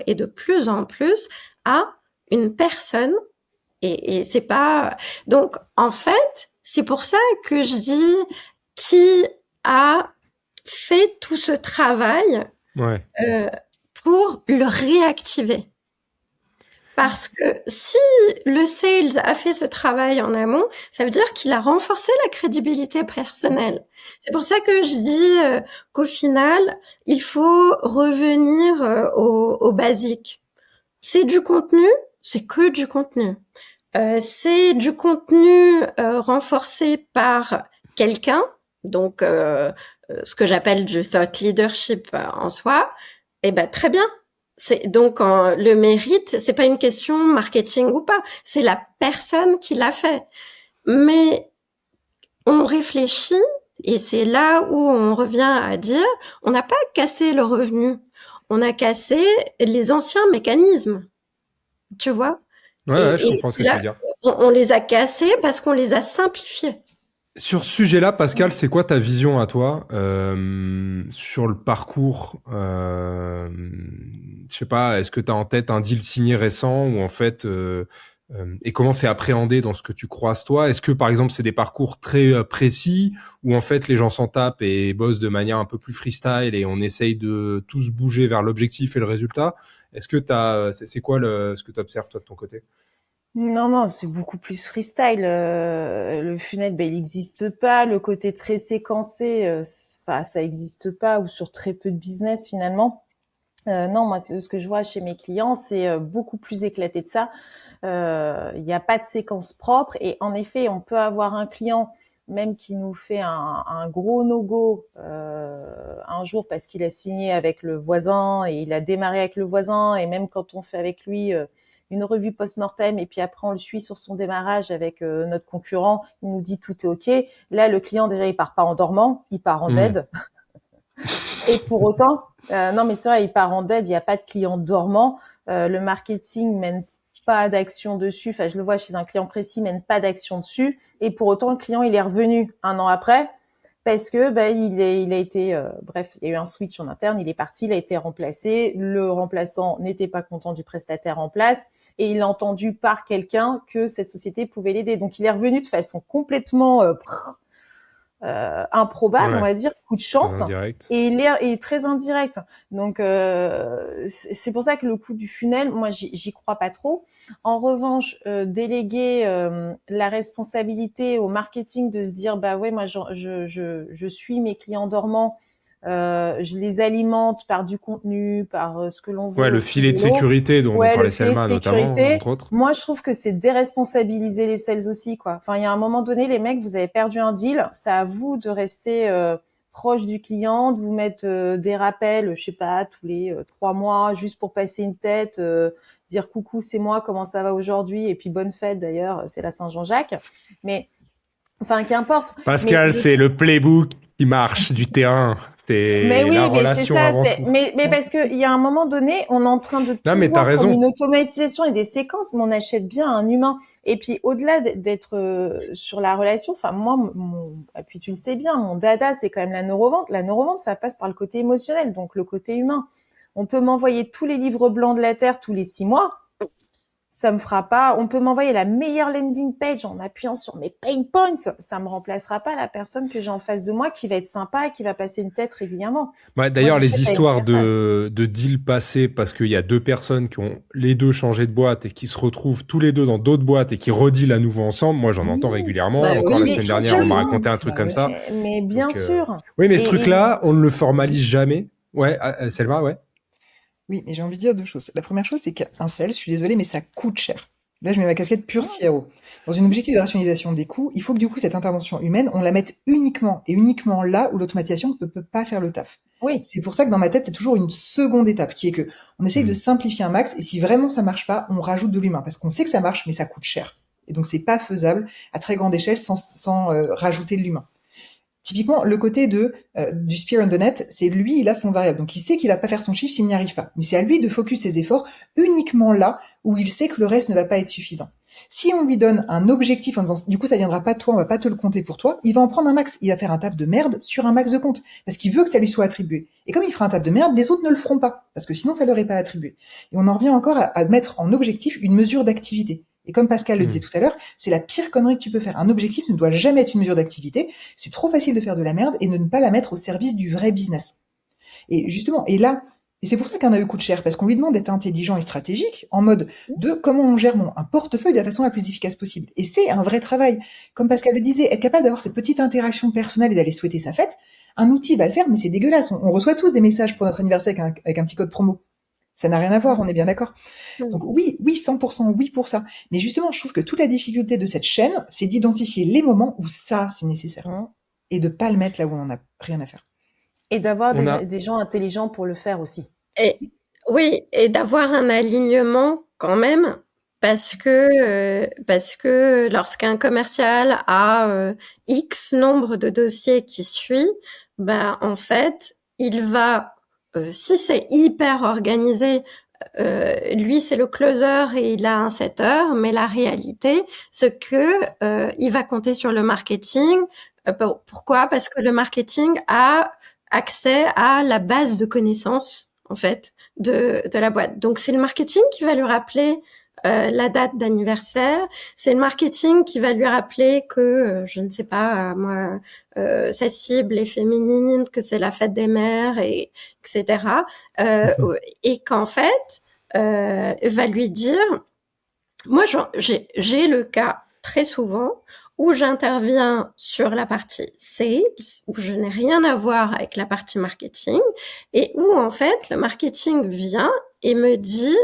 et de plus en plus à une personne et c'est pas donc en fait c'est pour ça que je dis qui a fait tout ce travail Ouais. euh, pour le réactiver. Parce que si le sales a fait ce travail en amont, ça veut dire qu'il a renforcé la crédibilité personnelle. C'est pour ça que je dis qu'au final, il faut revenir au basique. C'est du contenu, c'est que du contenu. C'est du contenu renforcé par quelqu'un, donc ce que j'appelle du thought leadership en soi. Et ben très bien. C'est donc le mérite, c'est pas une question marketing ou pas, c'est la personne qui l'a fait. Mais on réfléchit et c'est là où on revient à dire, on n'a pas cassé le revenu, on a cassé les anciens mécanismes, tu vois. Ouais, je Et comprends ce que c'est tu là, veux dire. on les a cassés parce qu'on les a simplifiés. Sur ce sujet-là, Pascal, c'est quoi ta vision à toi sur le parcours je sais pas, est-ce que tu as en tête un deal signé récent ou en fait, et comment c'est appréhendé dans ce que tu croises toi? Est-ce que par exemple c'est des parcours très précis où en fait les gens s'en tapent et bossent de manière un peu plus freestyle et on essaye de tous bouger vers l'objectif et le résultat? Est-ce que c'est quoi ce que tu observes toi de ton côté? Non, c'est beaucoup plus freestyle. Le funnel, il n'existe pas. Le côté très séquencé, ça n'existe pas ou sur très peu de business finalement. Non, moi, ce que je vois chez mes clients, c'est beaucoup plus éclaté de ça. Il n'y a pas de séquence propre et en effet, on peut avoir un client même qui nous fait un gros no-go un jour parce qu'il a signé avec le voisin et il a démarré avec le voisin et même quand on fait avec lui une revue post-mortem et puis après on le suit sur son démarrage avec notre concurrent, il nous dit tout est ok. Là, le client déjà il part pas en dormant, il part en dead. Et pour autant, non mais c'est vrai, il part en dead, il n'y a pas de client dormant. Le marketing mène pas d'action dessus. Enfin, je le vois chez un client précis, mène pas d'action dessus. Et pour autant, le client il est revenu un an après parce que il a été bref, il y a eu un switch en interne, il est parti, il a été remplacé. Le remplaçant n'était pas content du prestataire en place et il a entendu par quelqu'un que cette société pouvait l'aider. Donc il est revenu de façon complètement improbable, Ouais. on va dire, coup de chance, Indirect. et il est très indirect. Donc c'est pour ça que le coup du funnel, moi j'y crois pas trop. En revanche, déléguer la responsabilité au marketing de se dire bah ouais, moi je suis mes clients dormants, je les alimente par du contenu, par ce que l'on veut Ouais, le au fil filet de de l'eau. sécurité dont Ouais, le parlait filet de Selma notamment, sécurité. entre autres. Moi, je trouve que c'est déresponsabiliser les sales aussi, quoi. Enfin, il y a un moment donné, les mecs, vous avez perdu un deal. C'est à vous de rester proche du client, de vous mettre des rappels, je sais pas, tous les 3 mois, juste pour passer une tête, dire coucou, c'est moi, comment ça va aujourd'hui, et puis bonne fête d'ailleurs, c'est la Saint-Jean-Jacques. Mais enfin, qu'importe. Pascal, c'est le playbook qui marche du terrain. Mais C'est oui, la mais c'est relation ça. avant tout. Mais parce que il y a un moment donné, on est en train de Non, tout mais t'as voir comme raison. une automatisation et des séquences, mais on achète bien un humain. Et puis au-delà d'être sur la relation, enfin moi, et puis tu le sais bien, mon dada, c'est quand même la neurovente. La neurovente, ça passe par le côté émotionnel, donc le côté humain. On peut m'envoyer tous les livres blancs de la Terre tous les 6 mois. Ça me fera pas. On peut m'envoyer la meilleure landing page en appuyant sur mes pain points. Ça me remplacera pas la personne que j'ai en face de moi qui va être sympa et qui va passer une tête régulièrement. Ouais, Moi, d'ailleurs, les j'achète à une histoires personne. de deals passés parce qu'il y a deux personnes qui ont les deux changé de boîte et qui se retrouvent tous les deux dans d'autres boîtes et qui redealent à nouveau ensemble, moi j'en entends régulièrement. Bah Encore oui, la mais semaine dernière, on m'a complètement, raconté un ça, truc comme ouais. ça. Mais bien Donc, sûr. oui, mais ce Et- truc-là, on ne le formalise jamais. Ouais, Selma, ouais. Oui, mais j'ai envie de dire deux choses. La première chose, c'est qu'un sales, je suis désolée, mais ça coûte cher. Là, je mets ma casquette pure CRO. Dans une objectif de rationalisation des coûts, il faut que du coup, cette intervention humaine, on la mette uniquement là où l'automatisation ne peut pas faire le taf. Oui. C'est pour ça que dans ma tête, c'est toujours une seconde étape qui est que on essaye de simplifier un max et si vraiment ça marche pas, on rajoute de l'humain parce qu'on sait que ça marche, mais ça coûte cher. Et donc, c'est pas faisable à très grande échelle sans rajouter de l'humain. Typiquement, le côté du spear on the net, c'est lui, il a son variable. Donc, il sait qu'il va pas faire son chiffre s'il n'y arrive pas. Mais c'est à lui de focus ses efforts uniquement là où il sait que le reste ne va pas être suffisant. Si on lui donne un objectif en disant, du coup, ça viendra pas de toi, on va pas te le compter pour toi, il va en prendre un max. Il va faire un taf de merde sur un max de compte. Parce qu'il veut que ça lui soit attribué. Et comme il fera un taf de merde, les autres ne le feront pas. Parce que sinon, ça leur est pas attribué. Et on en revient encore à mettre en objectif une mesure d'activité. Et comme Pascal le disait tout à l'heure, c'est la pire connerie que tu peux faire. Un objectif ne doit jamais être une mesure d'activité. C'est trop facile de faire de la merde et de ne pas la mettre au service du vrai business. Et justement, et c'est pour ça qu'un AE coûte cher, parce qu'on lui demande d'être intelligent et stratégique, en mode de comment on gère un portefeuille de la façon la plus efficace possible. Et c'est un vrai travail. Comme Pascal le disait, être capable d'avoir cette petite interaction personnelle et d'aller souhaiter sa fête, un outil va le faire, mais c'est dégueulasse. On reçoit tous des messages pour notre anniversaire avec un petit code promo. Ça n'a rien à voir, on est bien d'accord. Donc oui, 100% oui pour ça. Mais justement, je trouve que toute la difficulté de cette chaîne, c'est d'identifier les moments où ça, c'est nécessaire. Et de pas le mettre là où on en a rien à faire. Et d'avoir des gens intelligents pour le faire aussi. Et oui, et d'avoir un alignement quand même, parce que lorsqu'un commercial a X nombre de dossiers qui suit, bah en fait, il va, si c'est hyper organisé, lui c'est le closer et il a un setter, mais la réalité c'est que il va compter sur le marketing. Pourquoi? Parce que le marketing a accès à la base de connaissances en fait de la boîte. Donc c'est le marketing qui va lui rappeler la date d'anniversaire, c'est le marketing qui va lui rappeler que je ne sais pas moi sa cible est féminine, que c'est la fête des mères et etc. Et qu'en fait va lui dire, moi j'ai le cas très souvent où j'interviens sur la partie sales, où je n'ai rien à voir avec la partie marketing, et où en fait le marketing vient et me dit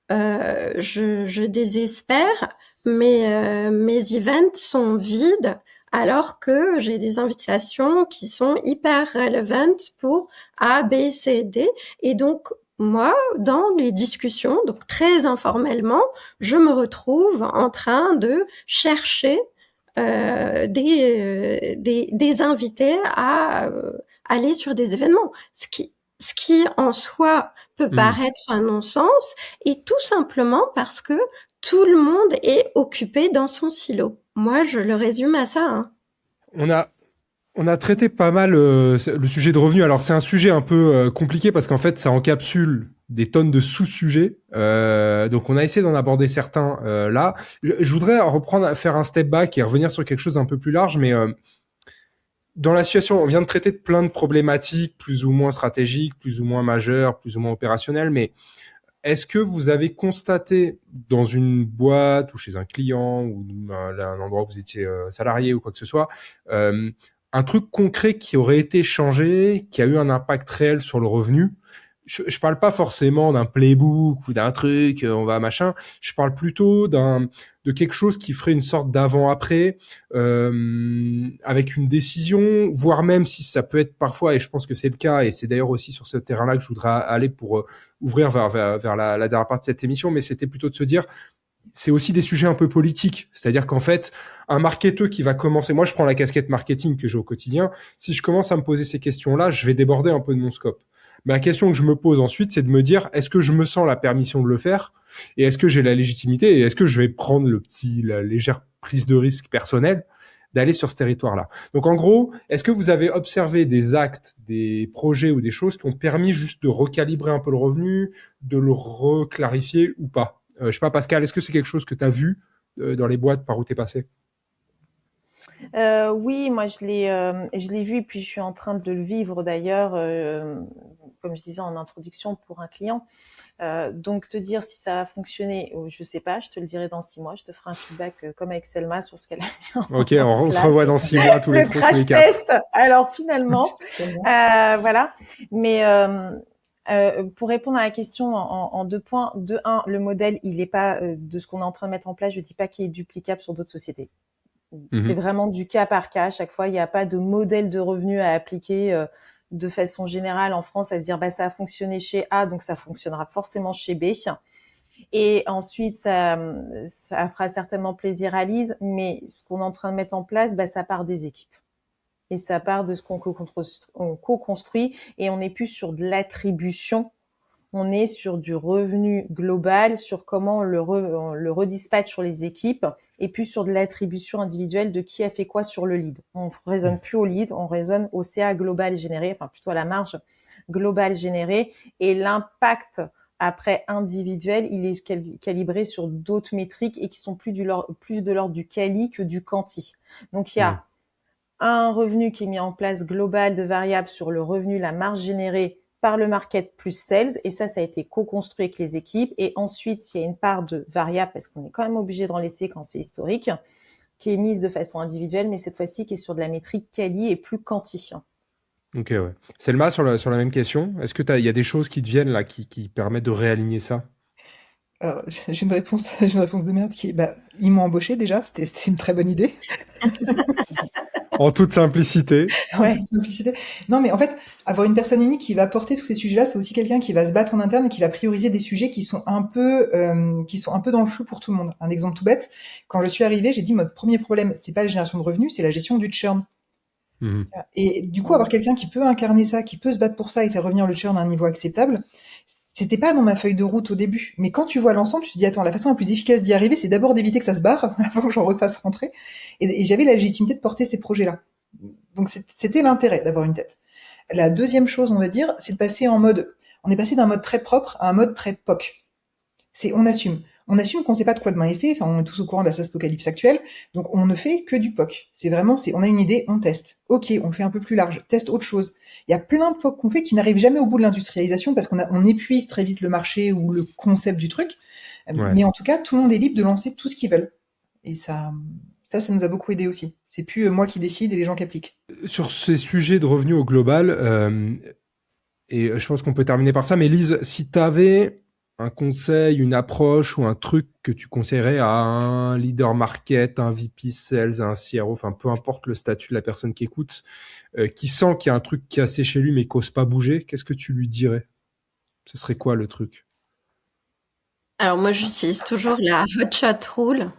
je désespère, mes events sont vides alors que j'ai des invitations qui sont hyper relevantes pour A, B, C, D, et donc moi, dans les discussions, donc très informellement, je me retrouve en train de chercher des invités à aller sur des événements, ce qui en soi peut paraître un non-sens, et tout simplement parce que tout le monde est occupé dans son silo. Moi, je le résume à ça. Hein. On a traité pas mal le sujet de revenus. Alors, c'est un sujet un peu compliqué parce qu'en fait, ça encapsule des tonnes de sous-sujets. Donc, on a essayé d'en aborder certains là. Je voudrais faire un step back et revenir sur quelque chose d'un peu plus large, mais dans la situation, on vient de traiter de plein de problématiques, plus ou moins stratégiques, plus ou moins majeures, plus ou moins opérationnelles, mais est-ce que vous avez constaté dans une boîte ou chez un client ou un endroit où vous étiez salarié ou quoi que ce soit, un truc concret qui aurait été changé, qui a eu un impact réel sur le revenu? Je parle pas forcément d'un playbook ou d'un truc, on va machin. Je parle plutôt de quelque chose qui ferait une sorte d'avant-après, avec une décision, voire même si ça peut être parfois, et je pense que c'est le cas, et c'est d'ailleurs aussi sur ce terrain-là que je voudrais aller pour ouvrir vers la dernière partie de cette émission, mais c'était plutôt de se dire, c'est aussi des sujets un peu politiques. C'est-à-dire qu'en fait, un marketeur qui va commencer, moi je prends la casquette marketing que j'ai au quotidien, si je commence à me poser ces questions-là, je vais déborder un peu de mon scope. Mais la question que je me pose ensuite, c'est de me dire, est-ce que je me sens la permission de le faire? Et est-ce que j'ai la légitimité? Et est-ce que je vais prendre la légère prise de risque personnelle d'aller sur ce territoire-là? Donc en gros, est-ce que vous avez observé des actes, des projets ou des choses qui ont permis juste de recalibrer un peu le revenu, de le reclarifier ou pas? Je sais pas, Pascal, est-ce que c'est quelque chose que tu as vu dans les boîtes par où tu es passé? Oui, moi je l'ai vu et puis je suis en train de le vivre d'ailleurs, comme je disais en introduction pour un client. Donc te dire si ça a fonctionné, je sais pas, je te le dirai dans 6 mois, je te ferai un feedback comme avec Selma sur ce qu'elle a mis en Ok, on se place. revoit dans 6 mois tous les Le trois, tous crash les quatre. test. Alors finalement, voilà. Mais pour répondre à la question en 2 points, de un, le modèle, il est pas de ce qu'on est en train de mettre en place. Je dis pas qu'il est duplicable sur d'autres sociétés. C'est vraiment du cas par cas. À chaque fois, il n'y a pas de modèle de revenu à appliquer de façon générale en France, à se dire bah ça a fonctionné chez A, donc ça fonctionnera forcément chez B. Et ensuite, ça fera certainement plaisir à Lise, mais ce qu'on est en train de mettre en place, bah ça part des équipes. Et ça part de ce qu'on co-construit, et on n'est plus sur de l'attribution. On est sur du revenu global, sur comment on le redispatche sur les équipes, et puis sur de l'attribution individuelle de qui a fait quoi sur le lead. On raisonne plus au lead, on raisonne au CA global généré, enfin plutôt à la marge globale générée, et l'impact après individuel, il est calibré sur d'autres métriques et qui sont plus de l'ordre du quali que du quanti. Donc il y a un revenu qui est mis en place global de variables sur le revenu, la marge générée par le market plus sales, et ça a été co-construit avec les équipes. Et ensuite, il y a une part de variable, parce qu'on est quand même obligé d'en laisser quand c'est historique, qui est mise de façon individuelle, mais cette fois-ci qui est sur de la métrique quali et plus quanti. Ok, ouais. Selma, sur la même question, est-ce que il y a des choses qui te viennent là qui permettent de réaligner ça? Alors, j'ai une réponse de merde qui est, bah, ils m'ont embauché déjà, c'était une très bonne idée. En toute simplicité. En toute simplicité. Non, mais en fait, avoir une personne unique qui va porter tous ces sujets-là, c'est aussi quelqu'un qui va se battre en interne et qui va prioriser des sujets qui sont un peu dans le flou pour tout le monde. Un exemple tout bête. Quand je suis arrivée, j'ai dit, notre premier problème, c'est pas la génération de revenus, c'est la gestion du churn. Et du coup, avoir quelqu'un qui peut incarner ça, qui peut se battre pour ça et faire revenir le churn à un niveau acceptable, c'était pas dans ma feuille de route au début. Mais quand tu vois l'ensemble, tu te dis, attends, la façon la plus efficace d'y arriver, c'est d'abord d'éviter que ça se barre avant que j'en refasse rentrer. Et j'avais la légitimité de porter ces projets-là. Donc c'était l'intérêt d'avoir une tête. La deuxième chose, on va dire, c'est de passer on est passé d'un mode très propre à un mode très POC. On assume. On assume qu'on sait pas de quoi demain est fait, enfin, on est tous au courant de la SaaSpocalypse actuelle, donc on ne fait que du POC. On a une idée, on teste. Ok, on fait un peu plus large, teste autre chose. Il y a plein de POC qu'on fait qui n'arrivent jamais au bout de l'industrialisation parce on épuise très vite le marché ou le concept du truc. Ouais. Mais en tout cas, tout le monde est libre de lancer tout ce qu'ils veulent. Et ça nous a beaucoup aidé aussi. C'est plus moi qui décide et les gens qui appliquent. Sur ces sujets de revenus au global, et je pense qu'on peut terminer par ça, mais Lise, si tu avais un conseil, une approche ou un truc que tu conseillerais à un leader market, un VP sales, un CRO, enfin peu importe le statut de la personne qui écoute, qui sent qu'il y a un truc qui est assez chez lui mais qui n'ose pas bouger, qu'est-ce que tu lui dirais? Ce serait quoi le truc? Alors moi, j'utilise toujours la hotshot rule.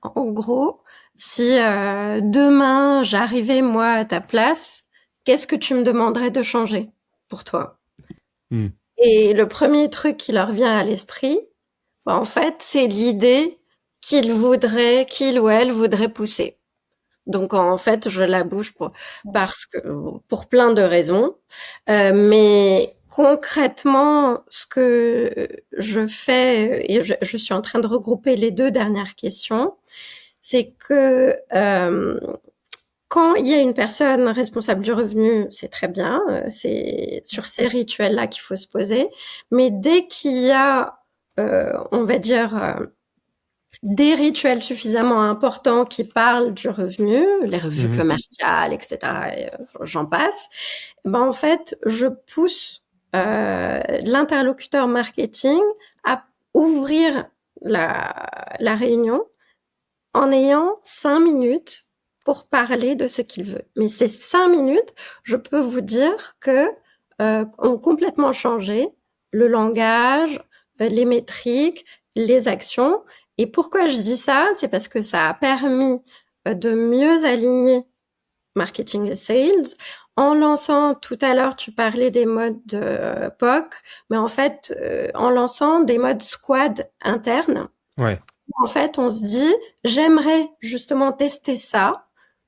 En gros, si demain j'arrivais moi à ta place, qu'est-ce que tu me demanderais de changer pour toi? Et le premier truc qui leur vient à l'esprit, en fait, c'est l'idée qu'il ou elle voudrait pousser. Donc en fait, je la bouge pour plein de raisons, mais concrètement, ce que je fais, et je suis en train de regrouper les 2 dernières questions, c'est que quand il y a une personne responsable du revenu, c'est très bien, c'est sur ces rituels-là qu'il faut se poser. Mais dès qu'il y a, on va dire, des rituels suffisamment importants qui parlent du revenu, les revues commerciales, etc., et, j'en passe, ben en fait, je pousse l'interlocuteur marketing à ouvrir la réunion en ayant 5 minutes pour parler de ce qu'il veut. Mais ces 5 minutes, je peux vous dire que ont complètement changé le langage, les métriques, les actions. Et pourquoi je dis ça? C'est parce que ça a permis de mieux aligner marketing et sales. En lançant, tout à l'heure, tu parlais des modes POC, mais en fait, en lançant des modes squad internes, Ouais. en fait, on se dit, j'aimerais justement tester ça,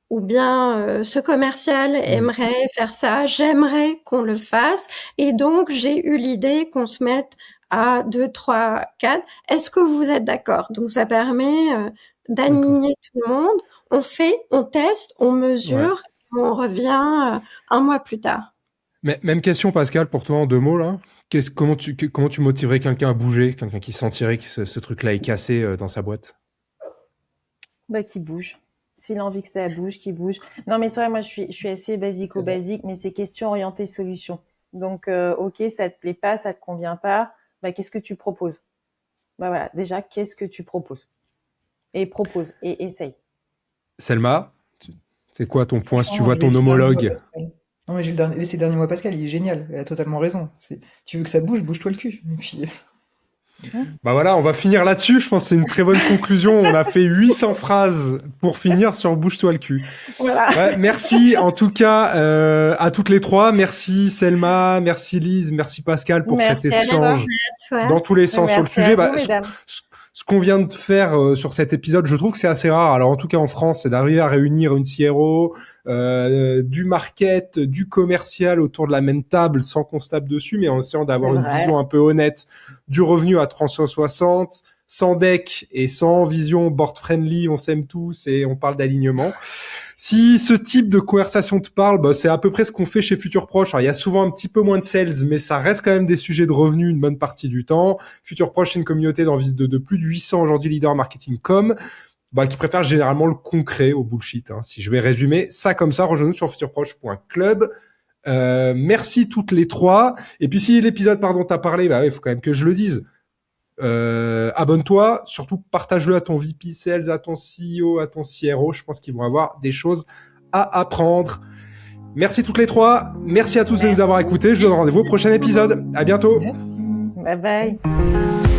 ou bien ce commercial aimerait faire ça, j'aimerais qu'on le fasse, et donc j'ai eu l'idée qu'on se mette à 2, 3, 4. Est-ce que vous êtes d'accord? Donc ça permet d'aligner tout le monde. On teste, on mesure, on revient un mois plus tard. Mais, même question, Pascal, pour toi en 2 mots, là. Comment tu motiverais quelqu'un à bouger, quelqu'un qui sentirait que ce truc-là est cassé dans sa boîte? Bah, qui bouge. S'il a envie que ça bouge, qui bouge. Non, mais c'est vrai, moi, je suis assez basique, mais c'est question orientée solution. Donc, ok, ça te plaît pas, ça te convient pas. Bah, qu'est-ce que tu proposes? Bah voilà, déjà, qu'est-ce que tu proposes? Et propose, et essaye. Selma, c'est quoi ton point si tu Non, vois je ton vais laisser homologue? dernier mot à Pascal. Non, mais je vais laisser le dernier mot à Pascal, il est génial, elle a totalement raison. Tu veux que ça bouge, bouge-toi le cul. Et puis, Bah voilà, on va finir là-dessus. Je pense que c'est une très bonne conclusion. On a fait 800 phrases pour finir sur bouge-toi le cul. Voilà. Ouais, merci en tout cas à toutes les trois. Merci Selma, merci Lise, merci Pascal pour cet Merci à échange toi. dans tous les sens sur le Merci sujet. à Bah, vous, mesdames. ce qu'on vient de faire sur cet épisode, je trouve que c'est assez rare. Alors en tout cas en France, c'est d'arriver à réunir une CRO, du market, du commercial autour de la même table sans qu'on se tape dessus, mais en essayant d'avoir C'est une vrai. vision un peu honnête du revenu à 360, sans deck et sans vision board friendly, on s'aime tous et on parle d'alignement. Si ce type de conversation te parle, bah, c'est à peu près ce qu'on fait chez Futur Proche. Alors, il y a souvent un petit peu moins de sales, mais ça reste quand même des sujets de revenus une bonne partie du temps. Futur Proche, c'est une communauté de plus de 800 aujourd'hui leaders marketing com, bah, qui préfèrent généralement le concret au bullshit. Hein. Si je vais résumer ça comme ça, rejoins-nous sur futurproche.club. Merci toutes les trois. Et puis si l'épisode t'a parlé, bah il faut quand même que je le dise. Abonne-toi, surtout partage-le à ton VP Sales, à ton CEO, à ton CRO. Je pense qu'ils vont avoir des choses à apprendre. Merci toutes les trois. Merci à tous de nous avoir écoutés. Je vous donne rendez-vous au prochain épisode. À bientôt. merci. Bye bye.